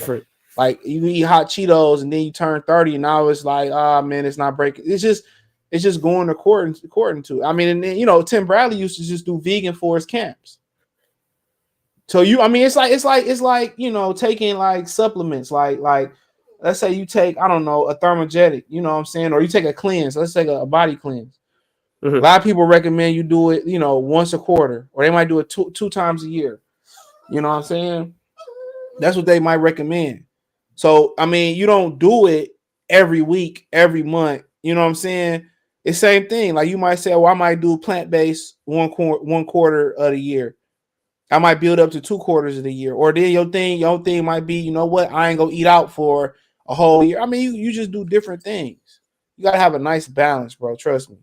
you eat hot Cheetos, and then you turn 30, and now it's like, man, it's not breaking. It's just going according to. I mean, and then, Tim Bradley used to just do vegan for his camps. So it's like taking like supplements, like let's say you take, I don't know, a thermogenic, you know what I'm saying, or you take a cleanse. Let's take a body cleanse. Mm-hmm. A lot of people recommend you do it, once a quarter, or they might do it two times a year. You know what I'm saying? That's what they might recommend. So I mean, you don't do it every week, every month, You know what I'm saying? It's same thing. Like you might say, well, I might do plant-based one quarter of the year. I might build up to 2 quarters of the year. Or then your thing might be, you know what, I ain't gonna eat out for a whole year. I mean, you just do different things. You gotta have a nice balance, bro. Trust me.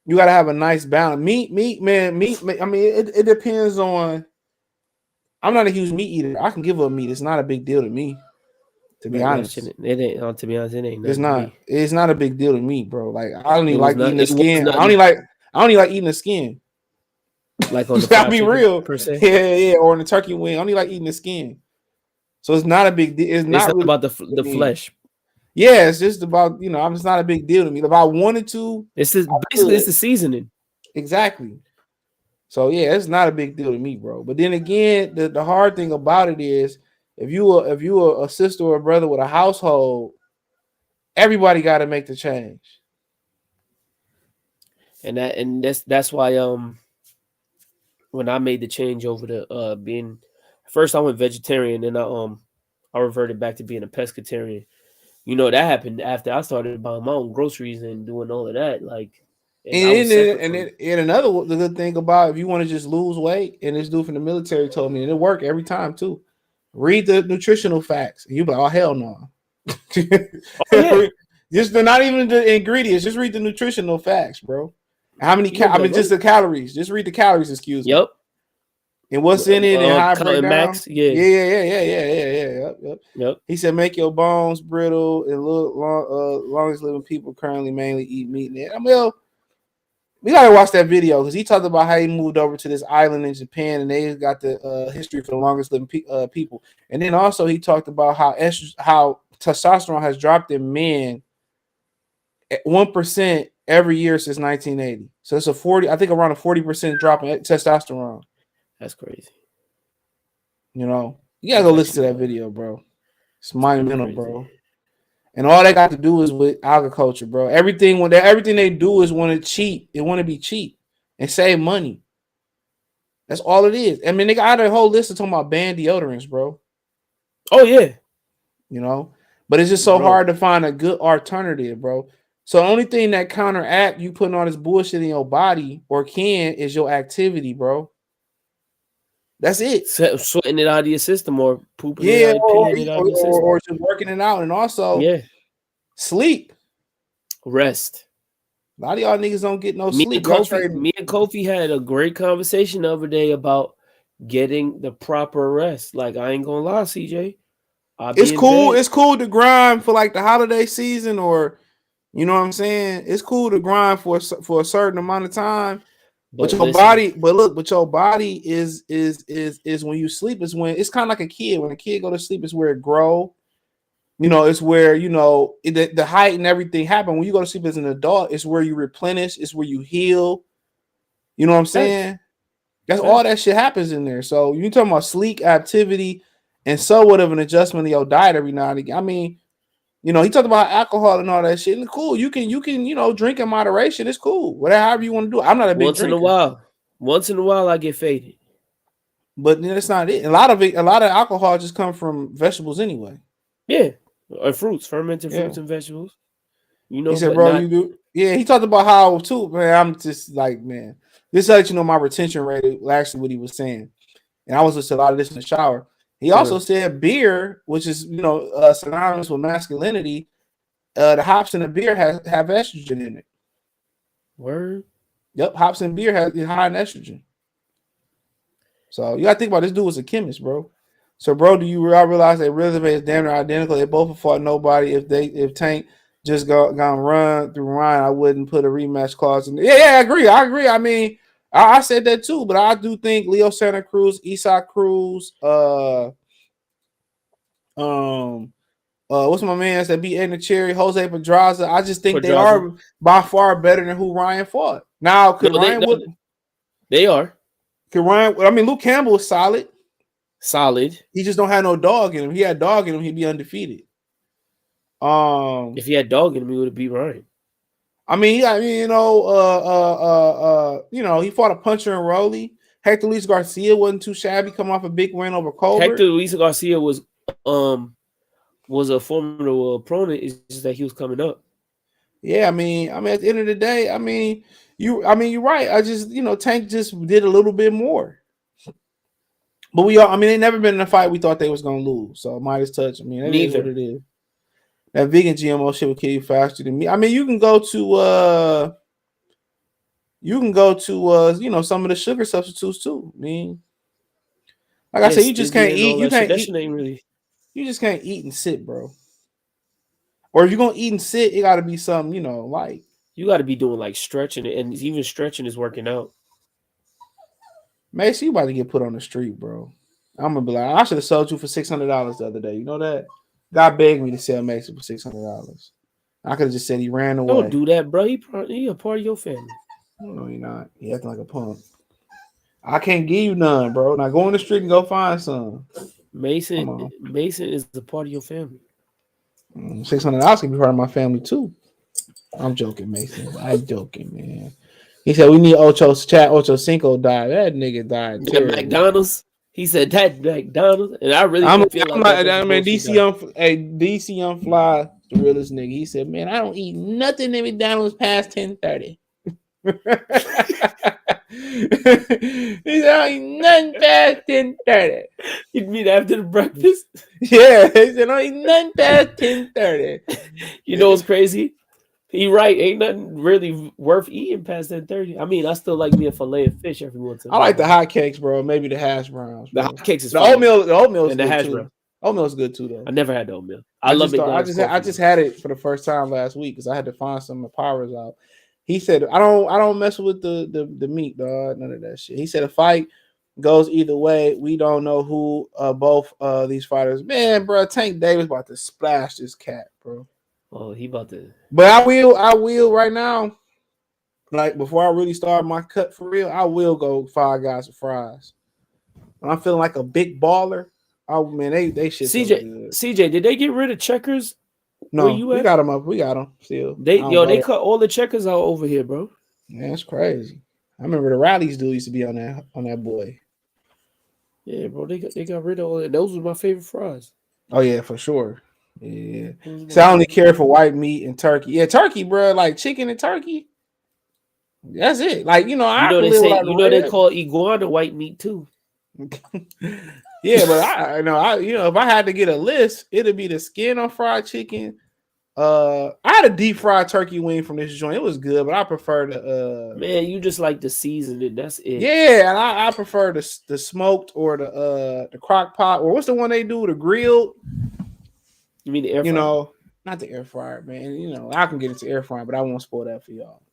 You gotta have a nice balance. Meat, man. I mean, it depends on. I'm not a huge meat eater. I can give up meat. It's not a big deal to me, to be Man, that honest. shit, it ain't. To be honest, it ain't It's nothing to not. me. It's not a big deal to me, bro. Like I don't It even was like not. eating the It was skin. nothing I don't even like eating the skin. like on the I'll fried be chicken real. per se. Yeah. Or in the turkey wing. I only like eating the skin. So it's not a big deal. It's It's not not really about to the me. flesh. Yeah, it's just about, I'm just not a big deal to me. If I wanted to, I Basically it's could. the seasoning. Exactly. So yeah, it's not a big deal to me, bro. But then again, the hard thing about it is if you are a sister or a brother with a household, everybody got to make the change. And that's why when I made the change over to being first I went vegetarian, then I reverted back to being a pescatarian. You know, that happened after I started buying my own groceries and doing all of that. Like, and I was separate from. And another the good thing about if you want to just lose weight, and this dude from the military told me, and it worked every time too. Read the nutritional facts. You be like, oh hell no. Oh yeah, Just not even the ingredients. Just read the nutritional facts, bro. How many? you gonna I be mean, like, just oh, the calories. Just read the calories. Excuse me. yep. And what's in it and how it break Counting down. max, yeah, Yep. yep. He said, make your bones brittle and look longest living people currently mainly eat meat. And I mean, we gotta watch that video because he talked about how he moved over to this island in Japan and they got the history for the longest living people. And then also he talked about how testosterone has dropped in men at 1% every year since 1980. So it's around a 40% drop in testosterone. That's crazy. You gotta That's go listen to actually that video, bro. It's pretty monumental, crazy. bro. And all they got to do is with agriculture, bro. Everything they do is want to cheat. They want to be cheap and save money. That's all it is. I mean, they got a whole list of talking about banned deodorants, bro. Oh yeah, But it's just so bro. hard to find a good alternative, bro. So the only thing that counteract you putting all this bullshit in your body is your activity, bro. That's it. Sweating it out of your system or pooping it Yeah, out, peeing it out of your system. or just working it out, and also Yeah, sleep. rest. A lot of y'all niggas don't get no sleep. Y'all trading. Me and Kofi had a great conversation the other day about getting the proper rest. Like I ain't gonna lie, CJ, I'll It's be in cool. bed. It's cool to grind for like the holiday season, or you know what I'm saying. It's cool to grind for a certain amount of time. But But your listen, body, your body is when you sleep is when it's kind of like a kid. When a kid go to sleep, is where it grow. It's where the height and everything happen. When you go to sleep as an adult, it's where you replenish. It's where you heal. You know what I'm facts, saying? That's all facts. that shit happens in there. So you talking about sleep, activity, and somewhat of an adjustment of your diet every now and again. I mean, he talked about alcohol and all that shit. And cool, you can drink in moderation. It's cool. Whatever you want to do. I'm not a big drinker, Once in a while, I get faded. but that's not it. A lot of alcohol just come from vegetables anyway. Yeah, or fruits, fermented Yeah. fruits and vegetables. He said, But bro, not you do. Yeah, he talked about how too, man. I'm just like, man, this let you know my retention rate. Actually, what he was saying, and I was listening to a lot of this in the shower. He also said beer, which is synonymous with masculinity. The hops in the beer have estrogen in it. word. Yep, hops in beer has high in estrogen. So you gotta think about this dude was a chemist, bro. So, bro, do you realize that resume is damn near identical? They both have fought nobody. If Tank just gone run through Ryan, I wouldn't put a rematch clause in there. Yeah, I agree. I mean, I said that too, but I do think Leo Santa Cruz, Isak Cruz, what's my man that beat Edna Cherry, Jose Pedraza. I just think they Pedraza. are by far better than who Ryan fought. Now, could they are Ryan? I mean, Luke Campbell is solid. solid. He just don't have no dog in him. He had dog in him, he'd be undefeated. If he had dog in him, he would be Ryan. I mean, he fought a puncher and rolly. Hector Luis Garcia wasn't too shabby, coming off a big win over Colbert. Hector Luis Garcia was was a formidable opponent. It's just that he was coming up. Yeah, I mean, at the end of the day, you're right. I just, Tank just did a little bit more. But they never been in a fight we thought they was gonna lose. So Midas touch. That is what Neither. it is. That vegan GMO shit will kill you faster than me. You can go to some of the sugar substitutes too. Like I Yeah, said, you just can't stevia and eat. all You that shit. can't That eat. shit ain't really. You just can't eat and sit, bro. Or if you're gonna eat and sit, it gotta be something, like You got to be doing like stretching, and even stretching is working out. Mason, you about to get put on the street, bro. I'm gonna be like, I should have sold you for $600 the other day. You know that? God begged me to sell Mason for $600. I could have just said he ran Don't away. do that, bro. He a part of your family. No, you're not. He acting like a punk. I can't give you none, bro. Now go in the street and go find some. Mason Come on. Mason is a part of your family. $600 can be part of my family too. I'm joking, Mason. I'm joking, man. He said we need Ocho's chat. Ocho Cinco died. That nigga died That terribly. McDonald's. He said that McDonald's, and I really feel like that's a bullshit DC guy. DC Young Fly, the realest nigga. He said, "Man, I don't eat nothing in McDonald's past 10:30." He said, "I don't eat nothing past 10:30." You mean after the breakfast? Yeah, he said, "I don't eat nothing past 10:30." You know what's crazy? He right. Ain't nothing really worth eating past 10:30. I still like me a fillet of fish every once in a I while. like the hot cakes, bro. Maybe the hash browns. The Bro. hot cakes is The fire. oatmeal is And the good hash too. brown. Oatmeal's good too, though. I never had the oatmeal. I love McDonald's. I just had it for the first time last week because I had to find some of the powers out. He said, I don't mess with the meat, dog. None of that shit. He said a fight goes either way. We don't know who both these fighters. Man, bro, Tank Davis about to splash this cat, bro. Oh, he about to. But I will right now. Like before I really start my cut for real, I will go Five Guys with fries. When I'm feeling like a big baller, oh man, they shit so good. CJ, did they get rid of checkers? Where No, you we at? got them up. We got them still. They I don't go they there. cut all the checkers out over here, bro. Man, that's crazy. I remember the rallies dude used to be on that boy. Yeah, bro, they got rid of all that. Those were my favorite fries. Oh yeah, for sure. Yeah. So I only care for white meat and turkey. Yeah, turkey, bro. Like chicken and turkey. That's it. Like I can they live say without the they rib. call iguana white meat too. Yeah, but I if I had to get a list, it'd be the skin on fried chicken. I had a deep fried turkey wing from this joint. It was good, but I prefer the Man, you just like the seasoning. That's it. yeah, and I prefer the smoked or the crock pot or what's the one they do, the grilled. You mean the air fryer? Not the air fryer, man. I can get into air fryer, but I won't spoil that for y'all.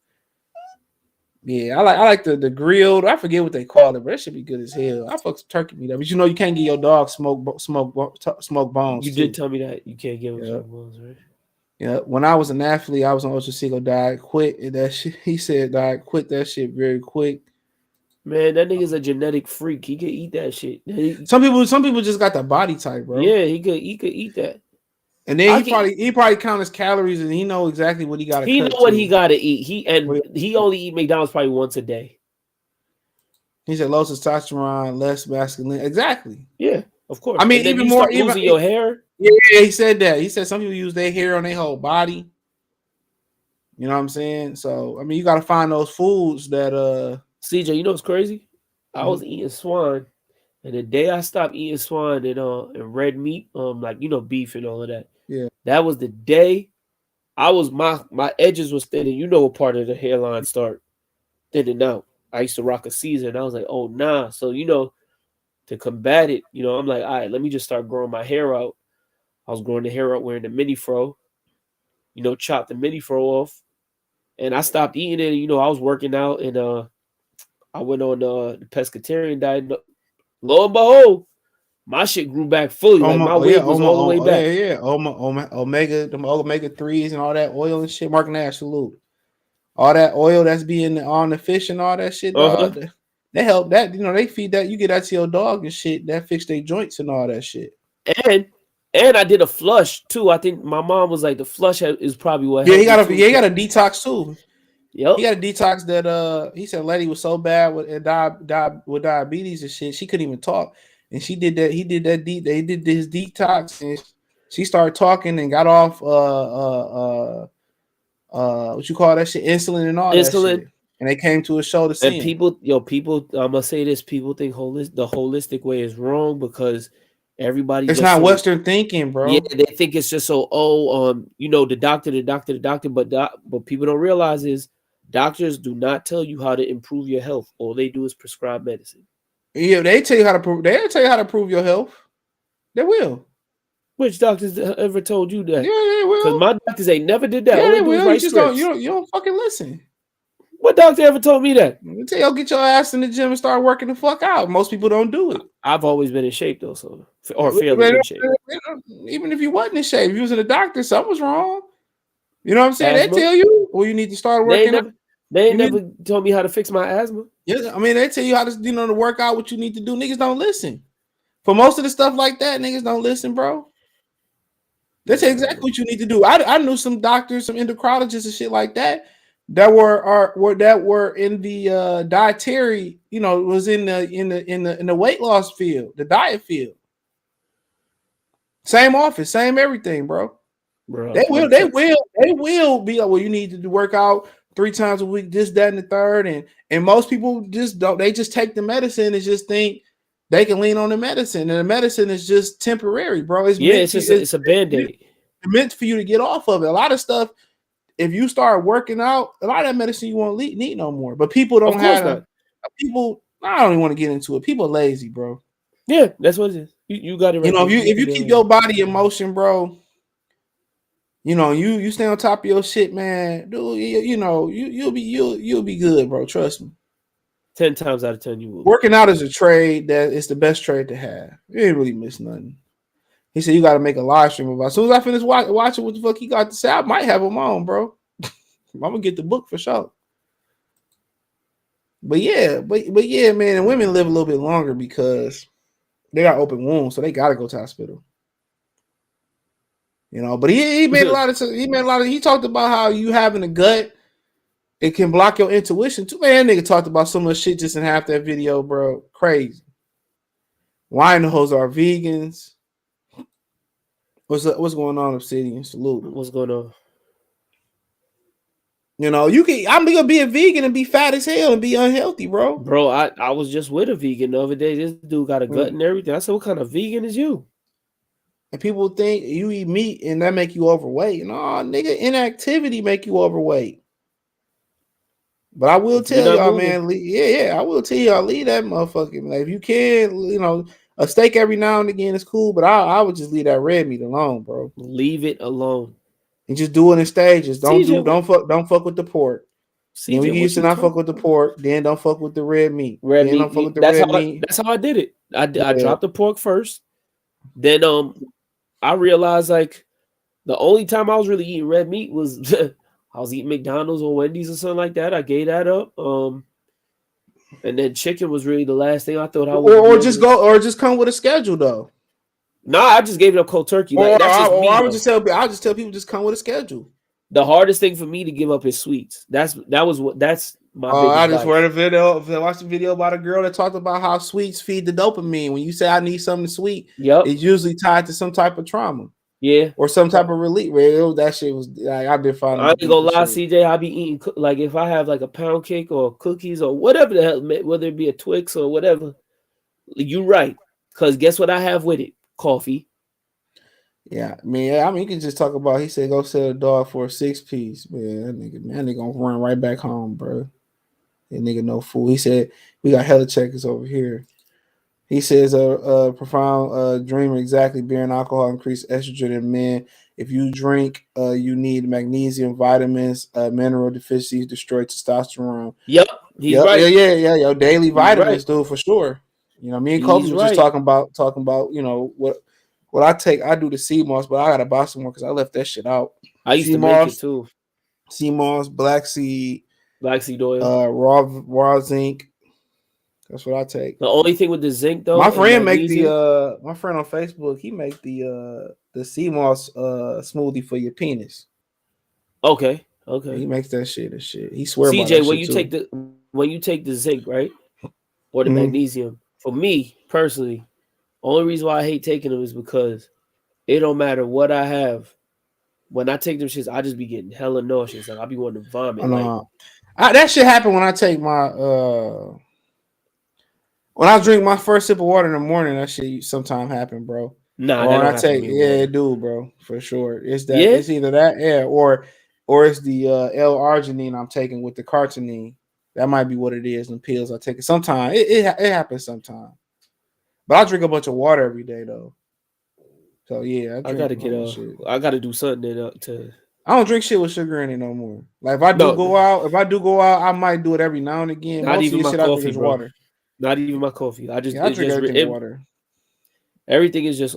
Yeah, I like the grilled. I forget what they call it, but that should be good as hell. I fuck some turkey meat up, but you can't get your dog smoke bones. You did tell me that you can't give him smoke bones, right? Yeah, when I was an athlete, I was on Ocho Cinco diet. Quit that shit. He said diet. Quit that shit very quick. Man, that nigga's a genetic freak. He could eat that shit. Some people just got the body type, bro. Yeah, he could eat that. And then he probably count his calories and he know exactly what he got to. He know what he got to eat. He only eat McDonald's probably once a day. He said low testosterone, less masculine. Exactly. Yeah, of course. Even more losing your hair. Yeah, he said that. He said some people use their hair on their whole body. You know what I'm saying? So you got to find those foods that CJ, you know what's crazy? I was eating swine, and the day I stopped eating swine and red meat, like beef and all of that. Yeah, that was the day I was my edges was thinning. You know what part of the hairline start thinning out. I used to rock a Caesar, and I was like, oh nah. So to combat it, I'm like, all right, let me just start growing my hair out. I was growing the hair out wearing the mini fro, chopped the mini fro off, and I stopped eating it. I was working out, and I went on the pescatarian diet. Lo and behold, my shit grew back fully. Like my weight was all the way back. Yeah. Omega 3s and all that oil and shit. Mark Nash, salute. All that oil that's being on the fish and all that shit, dog. They help that. They feed that. You get that to your dog and shit. That fix their joints and all that shit. And I did a flush too. I think my mom was like, the flush is probably what. Yeah, he got a detox too. Yep. He got a detox that he said lady was so bad with diabetes and shit, she couldn't even talk. And she did that. He did that. They did his detox, and She started talking and got off what you call that shit, insulin and all that Insulin. shit. And they came to a show to see And him. people, I'm gonna say this: people think the holistic way is wrong because everybody It's just not so Western thinking, yeah, bro. they think it's just so the doctor, but people don't realize is doctors do not tell you how to improve your health. All they do is prescribe medicine. Yeah, they tell you how to prove. They'll tell you how to prove your health. They will. Which doctors ever told you Yeah, that? they Because will. my doctors ain't never did that. Yeah, All they they do is will. You write just don't. scripts. You don't fucking listen. What doctor ever told me that? They tell you get your ass in the gym and start working the fuck out. Most people don't do it. I've always been in shape though, or fairly in shape. Even if you wasn't in shape, if you was in a doctor, something was wrong. You know what I'm saying? They Asthma. tell you, well, you need to start They ain't working out. never they ain't You need, never told me how to fix my asthma. yeah, I mean, they tell you how to, to work out what you need to do. Niggas don't listen. For most of the stuff like that, niggas don't listen, bro. That's exactly what you need to do. I knew some doctors, some endocrinologists and shit like that were in the dietary, was in the weight loss field, the diet field. Same office, same everything, bro. Bro, They will be like, well, you need to work out 3 times a week, this, that, and the third. And most people just don't, they just take the medicine and just think they can lean on the medicine. And the medicine is just temporary, bro. It's meant it's to just it's a band-aid. it's meant for you to get off of it. A lot of stuff, if you start working out, a lot of that medicine you won't need no more. But people Of don't course have not. people. I don't even want to get into it. People are lazy, bro. Yeah, that's what it is. You got it right. If you keep your body in motion, bro, you stay on top of your shit, man. Dude, you'll be good, bro. Trust me. 10 times out of 10, you will. Working out is a trade that it's the best trade to have. You ain't really miss nothing. He said you got to make a live stream about. As soon as I finish watching what the fuck he got to say, I might have him on, bro. I'm gonna get the book for sure. But yeah, man, and women live a little bit longer because they got open wounds, so they gotta go to the hospital. But he made a lot of he talked about how you having a gut, it can block your intuition too. Man, that nigga talked about so much shit just in half that video, bro. Crazy. Why in the hoes are vegans? What's going on, Obsidian? Salute. What's going on? I'm gonna be a vegan and be fat as hell and be unhealthy, bro. Bro, I was just with a vegan the other day. This dude got a gut and everything. I said, what kind of vegan is you? And people think you eat meat and that make you overweight. No, nigga, inactivity make you overweight. But I will tell y'all, man, I will tell y'all, leave that motherfucking. Like, if you can, a steak every now and again is cool, but I would just leave that red meat alone, bro. Leave it alone. And just do it in stages. Don't fuck with the pork. CJ, Then we get used to not fuck with the pork. Then don't fuck with the red meat. Don't fuck with the red meat. That's how I did it. I dropped the pork first. Then I realized like the only time I was really eating red meat was I was eating McDonald's or Wendy's or something like that. I gave that up. And then chicken was really the last thing I thought I would. Or just come with a schedule though. No, I just gave it up cold turkey. Like, that's just me. I'll just tell people just come with a schedule. The hardest thing for me to give up is sweets. That's my biggest I just watched a video about a girl that talked about how sweets feed the dopamine. When you say I need something sweet, it's usually tied to some type of trauma. Yeah. Or some type of relief. That shit was like, I've been finding. I ain't gonna lie, CJ. I be eating like if I have like a pound cake or cookies or whatever the hell, whether it be a Twix or whatever. You right, because guess what I have with it? Coffee. Yeah, man. I mean, you can just talk about. He said, "Go sell a dog for a 6-piece." Man, that nigga gonna run right back home, bro. That nigga no fool. He said, "We got hella checkers over here." He says, "A profound dreamer. Exactly. Beer and alcohol increase estrogen in men. If you drink, you need magnesium, vitamins, mineral deficiencies, destroy testosterone." Yep, he's right. Yeah. Your daily vitamins, dude, for sure. Me and Kobe was just talking about what I take. I do the sea moss, but I gotta buy some more because I left that shit out. I used to make it too. Sea moss, black seed oil, raw zinc. That's what I take. The only thing with the zinc though, my friend make my friend on Facebook, he make the sea moss smoothie for your penis. Okay. He makes that shit and shit. He swear CJ, by that when shit you take the zinc, right? Or the magnesium, for me personally, only reason why I hate taking them is because it don't matter what I have. When I take them shits, I just be getting hella nauseous. Like I be wanting to vomit. Like That shit happen when I take my when I drink my first sip of water in the morning. That shit sometimes happen, bro. nah, Or that when don't I happen to take, me with yeah, water. it do, bro, for sure. It's that. Yeah, It's either that, yeah, or it's the L-arginine I'm taking with the cartonine. That might be what it is. The pills I take. Sometimes it happens sometimes. But I drink a bunch of water every day though. So yeah, I I drink gotta all get my shit. I gotta do something to. I don't drink shit with sugar in it no more. Like No, if I do go out, I might do it every now and again. not Most of even the my shit I drink coffee, is bro. water. Not even my coffee. I just Yeah, I it drink just everything water. everything is just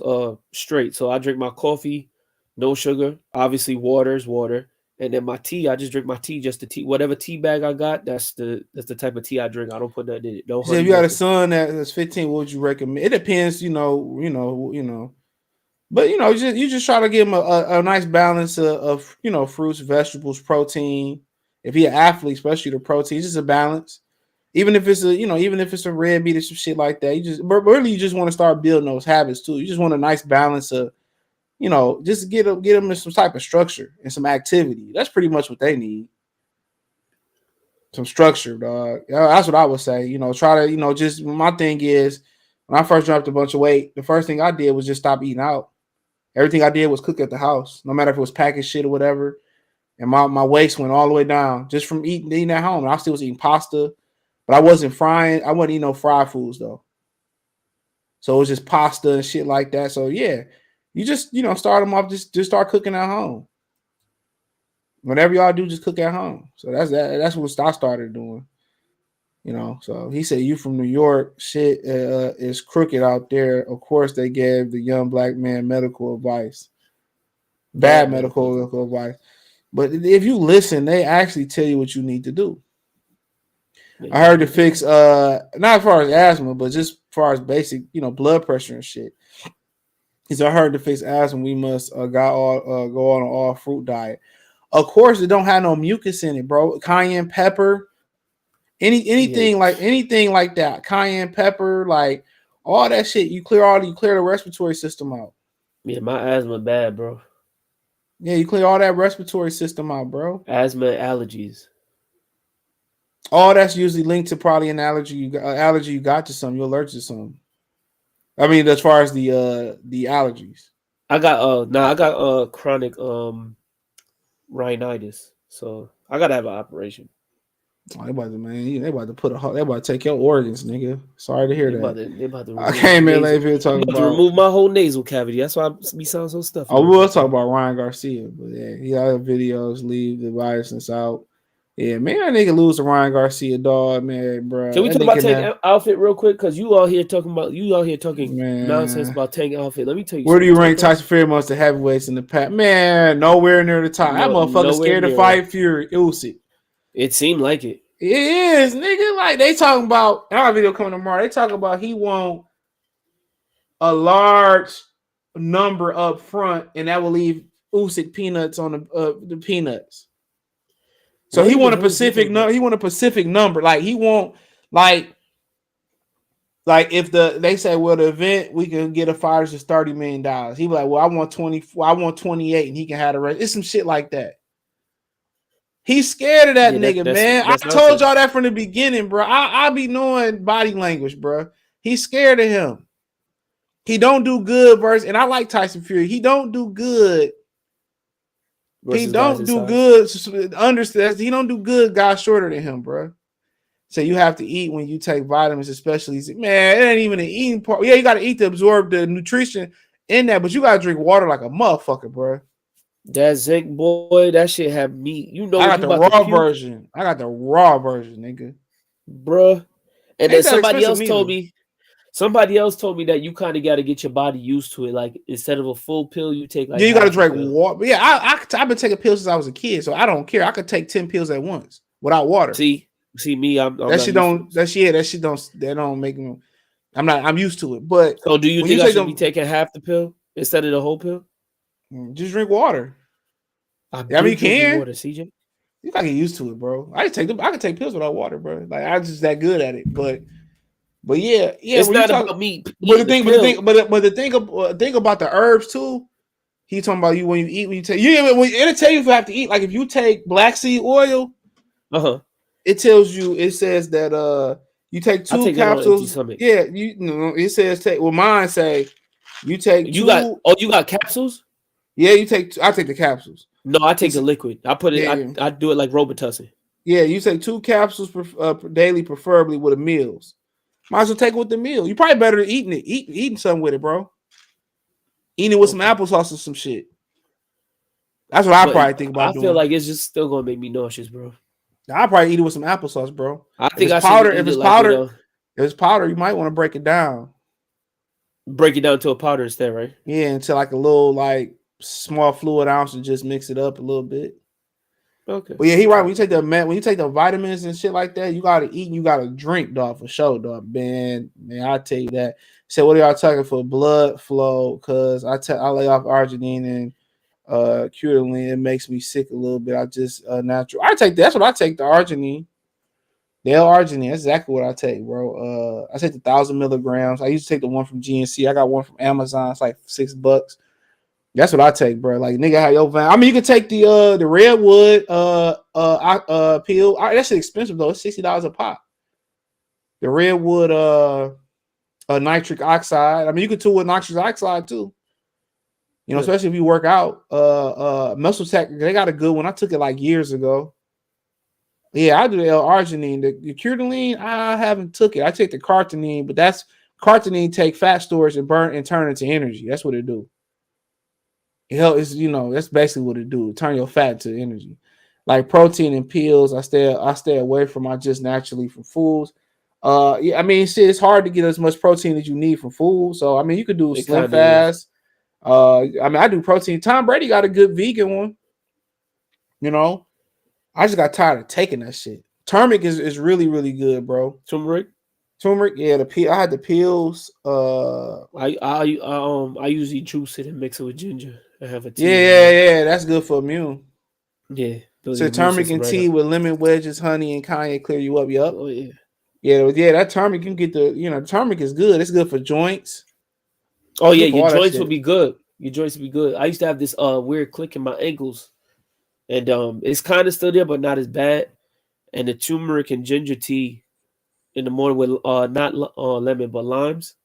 straight. So I drink my coffee, no sugar. Obviously, water is water, and then my tea. I just drink my tea, just the tea, whatever tea bag I got. That's the type of tea I drink. I don't put nothing in it. No So if honey, you got a nothing. son that's 15, what would you recommend? It depends, But you just try to give him a nice balance of fruits, vegetables, protein. If he an athlete, especially the protein, it's just a balance. Even if it's a red meat or some shit like that, but really you just want to start building those habits too. You just want a nice balance of, just get them some type of structure and some activity. That's pretty much what they need. Some structure, dog. Yeah, that's what I would say. Try to, just my thing is when I first dropped a bunch of weight, the first thing I did was just stop eating out. Everything I did was cook at the house, no matter if it was packaged shit or whatever. And my waist went all the way down just from eating at home. And I still was eating pasta, but I wasn't frying. I wasn't eating no fried foods though. So it was just pasta and shit like that. So yeah, you just start them off. Just start cooking at home. Whatever y'all do, just cook at home. So that's what I started doing. So he said, you from New York, shit is crooked out there. Of course, they gave the young black man medical advice, bad Bad medical advice. medical advice. But if you listen, they actually tell you what you need to do. Yeah, I you heard to need to fix do. not as far as asthma, but just as far as basic, blood pressure and shit. Because I heard to fix asthma, we must go on an all fruit diet. Of course, it don't have no mucus in it, bro. Cayenne pepper, Yeah, anything like that. Cayenne pepper, like all that shit. You clear the respiratory system out. yeah, my asthma bad, bro. Yeah, you clear all that respiratory system out, bro. Asthma and allergies. All that's usually linked to probably an allergy you got to something. You're allergic to something. I mean, as far as the allergies. I got chronic rhinitis. So I gotta have an operation. Oh, they about to they about to take your organs, nigga. Sorry to hear that. They about to I remove my came in nasal. late here They talking about to about. remove my whole nasal cavity. That's why I be sound so stuffy I all will the talk time. about Ryan Garcia, but yeah, he got videos, leave the license out. Yeah, man, that nigga lose to Ryan Garcia, dog, man, Can bro. we That talk nigga about can Tank have, outfit real quick? Cause you all here talking nonsense man. about Tank outfit. Let me tell you Where do something. you rank Tank Tyson outfit, Fury amongst the heavyweights in the past? Man, nowhere near the top. That no, motherfucker nowhere scared to near it. fight Fury. Usyk. It seemed like it. It is, nigga. Like they talking about. Our video coming tomorrow. They talking about he want a large number up front, and that will leave Usyk peanuts on the peanuts. So he What the want a hell is he Pacific talking about? He want a Pacific number. Like he want like if they say, well, the event we can get a fighter just $30 million. He be like, well, I want 20. I want 28, and he can have the rest. It's some shit like that. He's scared of that Yeah, nigga, man. I that's told y'all nonsense. that from the beginning, bro. I be knowing body language, bro. He's scared of him. He don't do good versus, and I like Tyson Fury. He don't do good. He Versus guys don't his do size. good. Understand? He don't do good guys shorter than him, bro. So you have to eat when you take vitamins, especially. Man, it ain't even an eating part. Yeah, you got to eat to absorb the nutrition in that, but you got to drink water like a motherfucker, bro. That zinc boy, that shit have meat. You know I when got you the about to raw puke, version. I got the raw version, nigga. bruh. And then Ain't that expensive neither. somebody else told me that you kind of got to get your body used to it. Like instead of a full pill, you take like Yeah, you got to half a drink pill. water. But yeah, I've been taking pills since I was a kid, so I don't care. I could take 10 pills at once without water. See, me, I'm That not shit used to don't. this. That shit don't. That don't make me. I'm not. I'm used to it. But So do you when you think I take should be them, taking half the pill instead of the whole pill? just drink water. I've Yeah, I mean, been you drinking can. water, CJ. You gotta get used to it, bro. I can take them. I can take pills without water, bro. Like I'm just that good at it. But yeah. It's When you not talk, about me but the eating the thing, but the pill. thing, but the thing about the herbs too. He talking about you when you eat, when you take, it'll tell you if you have to eat. Like if you take black seed oil, it tells you, it says that you take I 2 take that on empty capsules. stomach. Yeah, it says take. Well, mine say you take You 2. got capsules? Yeah, you take. I take the capsules. No, I take the liquid. I put it. Yeah, I do it like Robitussin. yeah. You take 2 capsules daily, preferably with the meals. Might as well take it with the meal. You probably better than eating it. Eating something with it, bro. Eating it with some applesauce or some shit. That's what I But probably think I about feel doing. like it's just still gonna make me nauseous, bro. I probably eat it with some applesauce, bro. I If think it's I should powder, eat it like if it's powder, you might want to break it down. break it down to a powder instead, right? Yeah, into like a little like small fluid ounce and just mix it up a little bit. Okay. But yeah, he right. When you take the vitamins and shit like that, you gotta eat and you gotta drink, dog, for sure, dog. Man, I tell you that. So what are y'all talking for blood flow? Cause I lay off arginine and curcumin. It makes me sick a little bit. I just natural. I take that's what I take, the arginine. The L-arginine, that's exactly what I take, bro. I take the 1,000 milligrams. I used to take the one from GNC. I got one from Amazon. It's like $6. That's what I take, bro. Like nigga, how your van? I mean, you can take the redwood pill. That shit expensive though. It's $60 a pop. The redwood nitric oxide. I mean, you can do with nitric oxide too. You know, especially if you work out. Muscle Tech, they got a good one. I took it like years ago. Yeah, I do the L-arginine. The curcumin, I haven't took it. I take the cartinine, but that's cartinine take fat storage and burn and turn into energy. That's what it do. It's that's basically what it do. Turn your fat into energy. Like protein and pills, I stay away from. I just naturally from foods. Yeah, I mean, shit, it's hard to get as much protein as you need from food. So I mean, you could do slim fast. I mean, I do protein. Tom Brady got a good vegan one. You know. I just got tired of taking that shit. Turmeric is really, really good, bro. Turmeric, yeah. I had the pills. I usually juice it and mix it with ginger and have a tea. Yeah. That's good for immune. Yeah. So turmeric and tea with lemon wedges, honey, and cayenne clear you up. Yup. Oh yeah. Yeah. That turmeric, you can get turmeric is good. It's good for joints. Oh yeah, your joints will be good. Your joints will be good. I used to have this weird click in my ankles. And it's kind of still there, but not as bad. And the turmeric and ginger tea in the morning with not lemon but limes.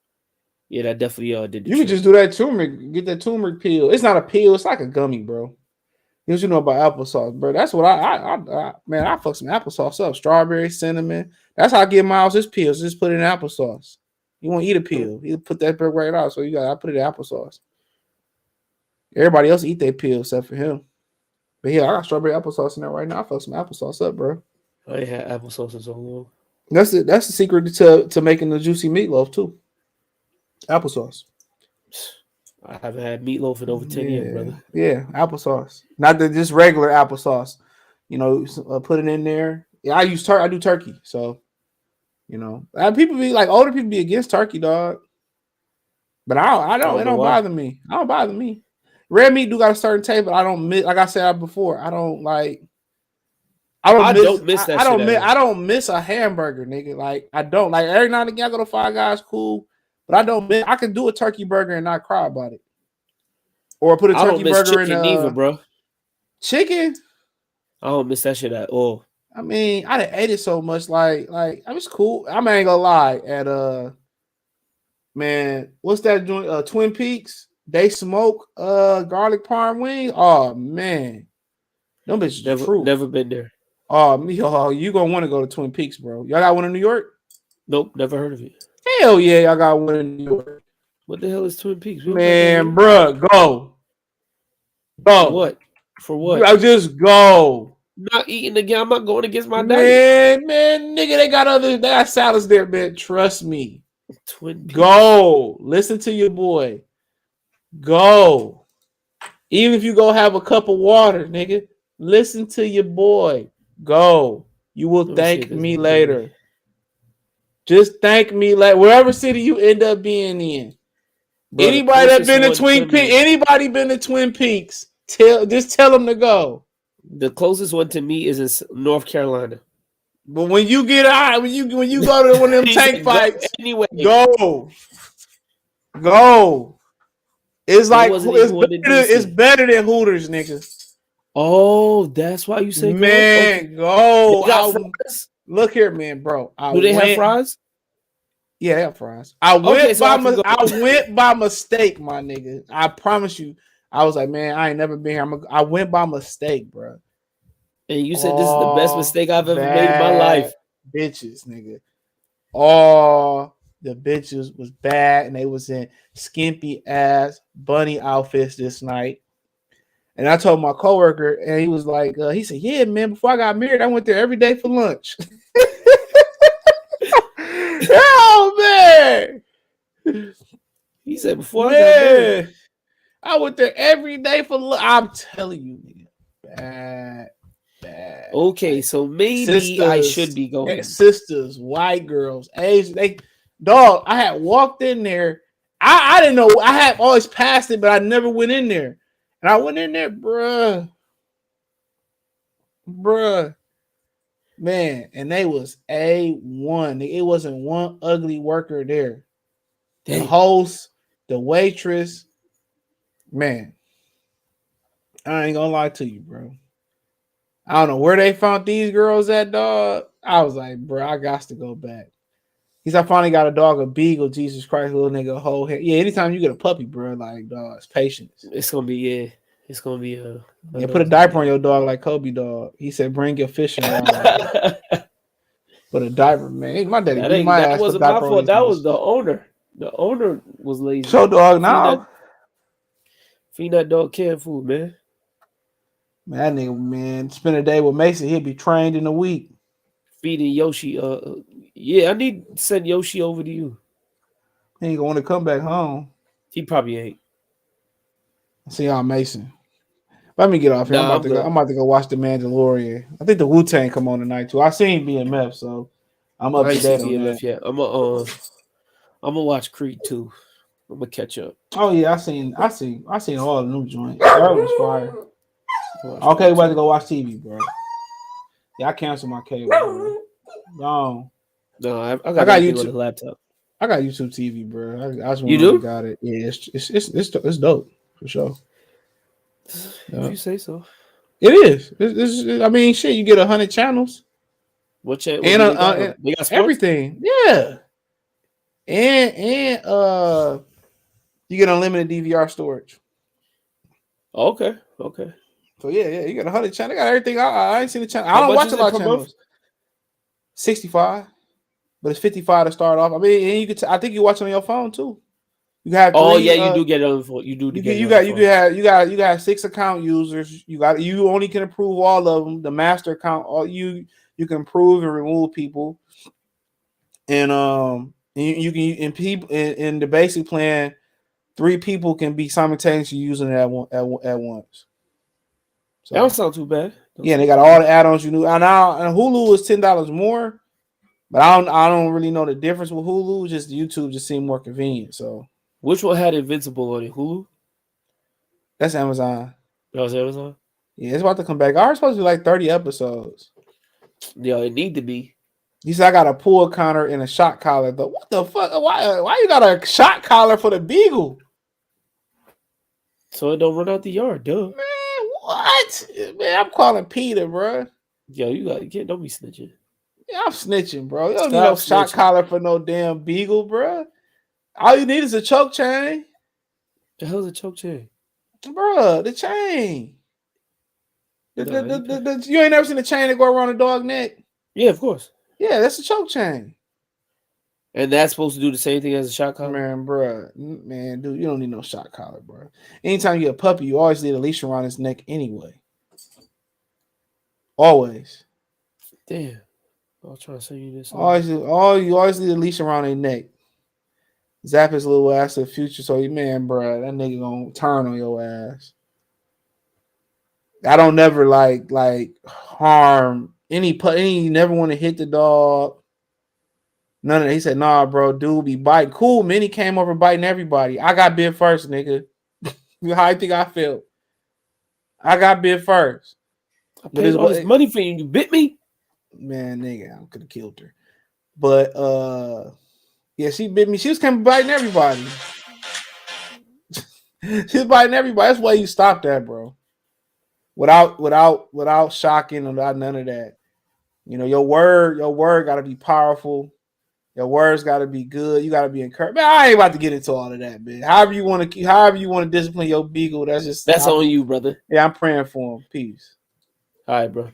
Yeah, that definitely did the You trick. can just do that turmeric. Get that turmeric pill. It's not a pill. It's like a gummy, bro. You know about applesauce, bro. That's what I fuck some applesauce up. Strawberry, cinnamon. That's how I get Miles his pills. Just put it in applesauce. You want to eat a pill? You put that right out. So I put it in applesauce. Everybody else eat their pill except for him. But yeah, I got strawberry applesauce in there right now. I fuck some applesauce up, bro. I ain't had applesauce in so long. That's the secret to making the juicy meatloaf too. Applesauce. I haven't had meatloaf in over 10 years, brother. Yeah, applesauce. Not just regular applesauce. Put it in there. Yeah, I do turkey. So, people be like, older people be against turkey, dog. But I don't. It don't bother me. I don't bother me. Red meat do got a certain taste, but I don't miss. Like I said before, I don't like. I don't miss that. I don't miss a hamburger, nigga. Like I don't like every now and again I go to Five Guys, cool, but I don't miss. I can do a turkey burger and not cry about it, or put a turkey burger in either, bro. Chicken. I don't miss that shit at all. I mean, I done ate it so much. Like I was cool. I ain't gonna lie. At man, what's that joint? Twin Peaks. They smoke garlic parm wing. Oh man, them bitches never been there. Oh, you gonna want to go to Twin Peaks, bro? Y'all got one in New York? Nope, never heard of it. Hell yeah, y'all got one in New York. What the hell is Twin Peaks? Man, bro, go. For what? I just go. Not eating again. I'm not going against my diet. Man, nigga, they got salads there, man. Trust me. Twin Peaks. Go. Listen to your boy. Go. Even if you go have a cup of water, nigga, listen to your boy. Go. You will thank me later. Just thank me later. Wherever city you end up being in. Bro, anybody that been to Twin Peaks, anybody been to Twin Peaks, just tell them to go. The closest one to me is in North Carolina. But when you get out, when you go to one of them tank fights, anyway, go. It's It like wasn't even one in it's DC. better than Hooters, nigga. Oh, that's why you say go. Okay, Man, go. they got fries. Look here, man, bro. Do they have fries? Yeah, they have fries. Okay, so I can go. I went by mistake, my nigga. I promise you. I was like, man, I ain't never been here. I went by mistake, bro. And you said this is the best Oh, mistake I've ever made in my bad life. bitches, nigga. All the bitches was bad, and they was in skimpy ass bunny outfits this night. And I told my coworker, and he was like, he said, yeah, man, before I got married, I went there every day for lunch. Oh, man. He said before I got married. I went there every day for lunch. I'm telling you, nigga. Bad. Okay, Like, so maybe I should be going. Sisters, white girls, Asian. Dog, I had walked in there. I didn't know. I had always passed it, but I never went in there. And I went in there, bruh. Man, and they was A1. It wasn't one ugly worker there. The host, the waitress, man. I ain't gonna lie to you, bro. I don't know where they found these girls at, dog. I was like, bro, I got to go back. He's I finally got a dog, a beagle. Jesus Christ, little nigga, whole head. Yeah, anytime you get a puppy, bro, like, dog, it's patience. It's gonna be Yeah, put a diaper on your dog like Kobe, dog. He said, bring your fishing rod. Put a diaper, man. My daddy beat my ass. That wasn't my fault. That was the owner. The owner was lazy. Show dog now. Feed that dog canned food, man. Man, that nigga, man, spend a day with Mason. He'll be trained in a week. Feeding Yoshi. Yeah, I need to send Yoshi over to you. He ain't gonna want to come back home. He probably ain't. See y'all, Mason. Let me get off here. I'm about to go watch The Mandalorian. I think the Wu-Tang come on tonight too. I seen BMF, so I'm up to date on that. Yeah, I'm gonna watch Creed 2. I'm gonna catch up. Oh yeah, I seen all the new joints. That was fire. Okay, about to go watch TV, bro. Yeah, I canceled my cable. Bro. No, I got YouTube on the laptop. I got YouTube TV, bro. I just you do? Got it. Yeah, it's dope for sure. If you say so. It is. I mean, shit. You get 100 channels. What channel? And they got everything. Yeah. And you get unlimited DVR storage. Okay. So yeah, you got 100 channels. I got everything. I ain't seen the channel. I don't watch a lot of channels. 65, but it's 55 to start off. I mean, and you could. I think you watch it on your phone too. You have. You do get it on the phone. You do. You got 6 account users. You only can approve all of them. The master account, you can approve and remove people, and you can people in the basic plan. 3 people can be simultaneously using it at once. So, that don't sound too bad. Yeah, they got all the add-ons you knew. And Hulu is $10 more, but I don't really know the difference with Hulu. Just YouTube just seemed more convenient. So, which one had Invincible on it? Hulu? That's Amazon. That was Amazon? Yeah, it's about to come back. Ours supposed to be like 30 episodes. Yeah, it need to be. He said I got a pull counter and a shot collar. Though, what the fuck? Why you got a shot collar for the Beagle? So it don't run out the yard, duh. Man, what? Man, I'm calling Peter, bro. Yo, don't be snitching. Yeah, I'm snitching, bro. You don't need no shot collar for no damn Beagle, bro. All you need is a choke chain. The hell's a choke chain? Bro, the chain. You ain't never seen a chain that go around a dog neck? Yeah, of course. Yeah, that's a choke chain. And that's supposed to do the same thing as a shot collar? Man, dude, you don't need no shot collar, bro. Anytime you get a puppy, you always need a leash around his neck anyway. Always. Damn. I was trying to send you this. You always need a leash around their neck. Zap his little ass to the future. So, man, bro, that nigga gonna turn on your ass. I don't never like harm any never want to hit the dog. None of that. He said, nah, bro, dude be biting. Cool, man. He came over biting everybody. I got bit first, nigga. How you think I feel? I got bit first. I paid all this money for you. You bit me? Man, nigga, I could have killed her. But yeah, she bit me. She was coming biting everybody. He's biting everybody. That's why you stop that, bro. Without shocking or without none of that. You know, your word got to be powerful. Your words got to be good. You got to be encouraged. Man, I ain't about to get into all of that, man. However you want to discipline your beagle, That's on you, brother. Yeah, I'm praying for him. Peace. All right, bro.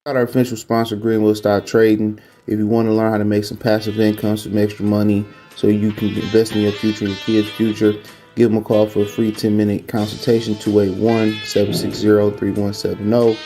Our official sponsor, Greenwood Stock Trading. If you want to learn how to make some passive income, some extra money, so you can invest in your future and your kids' future, give them a call for a free 10-minute consultation, 281-760-3170.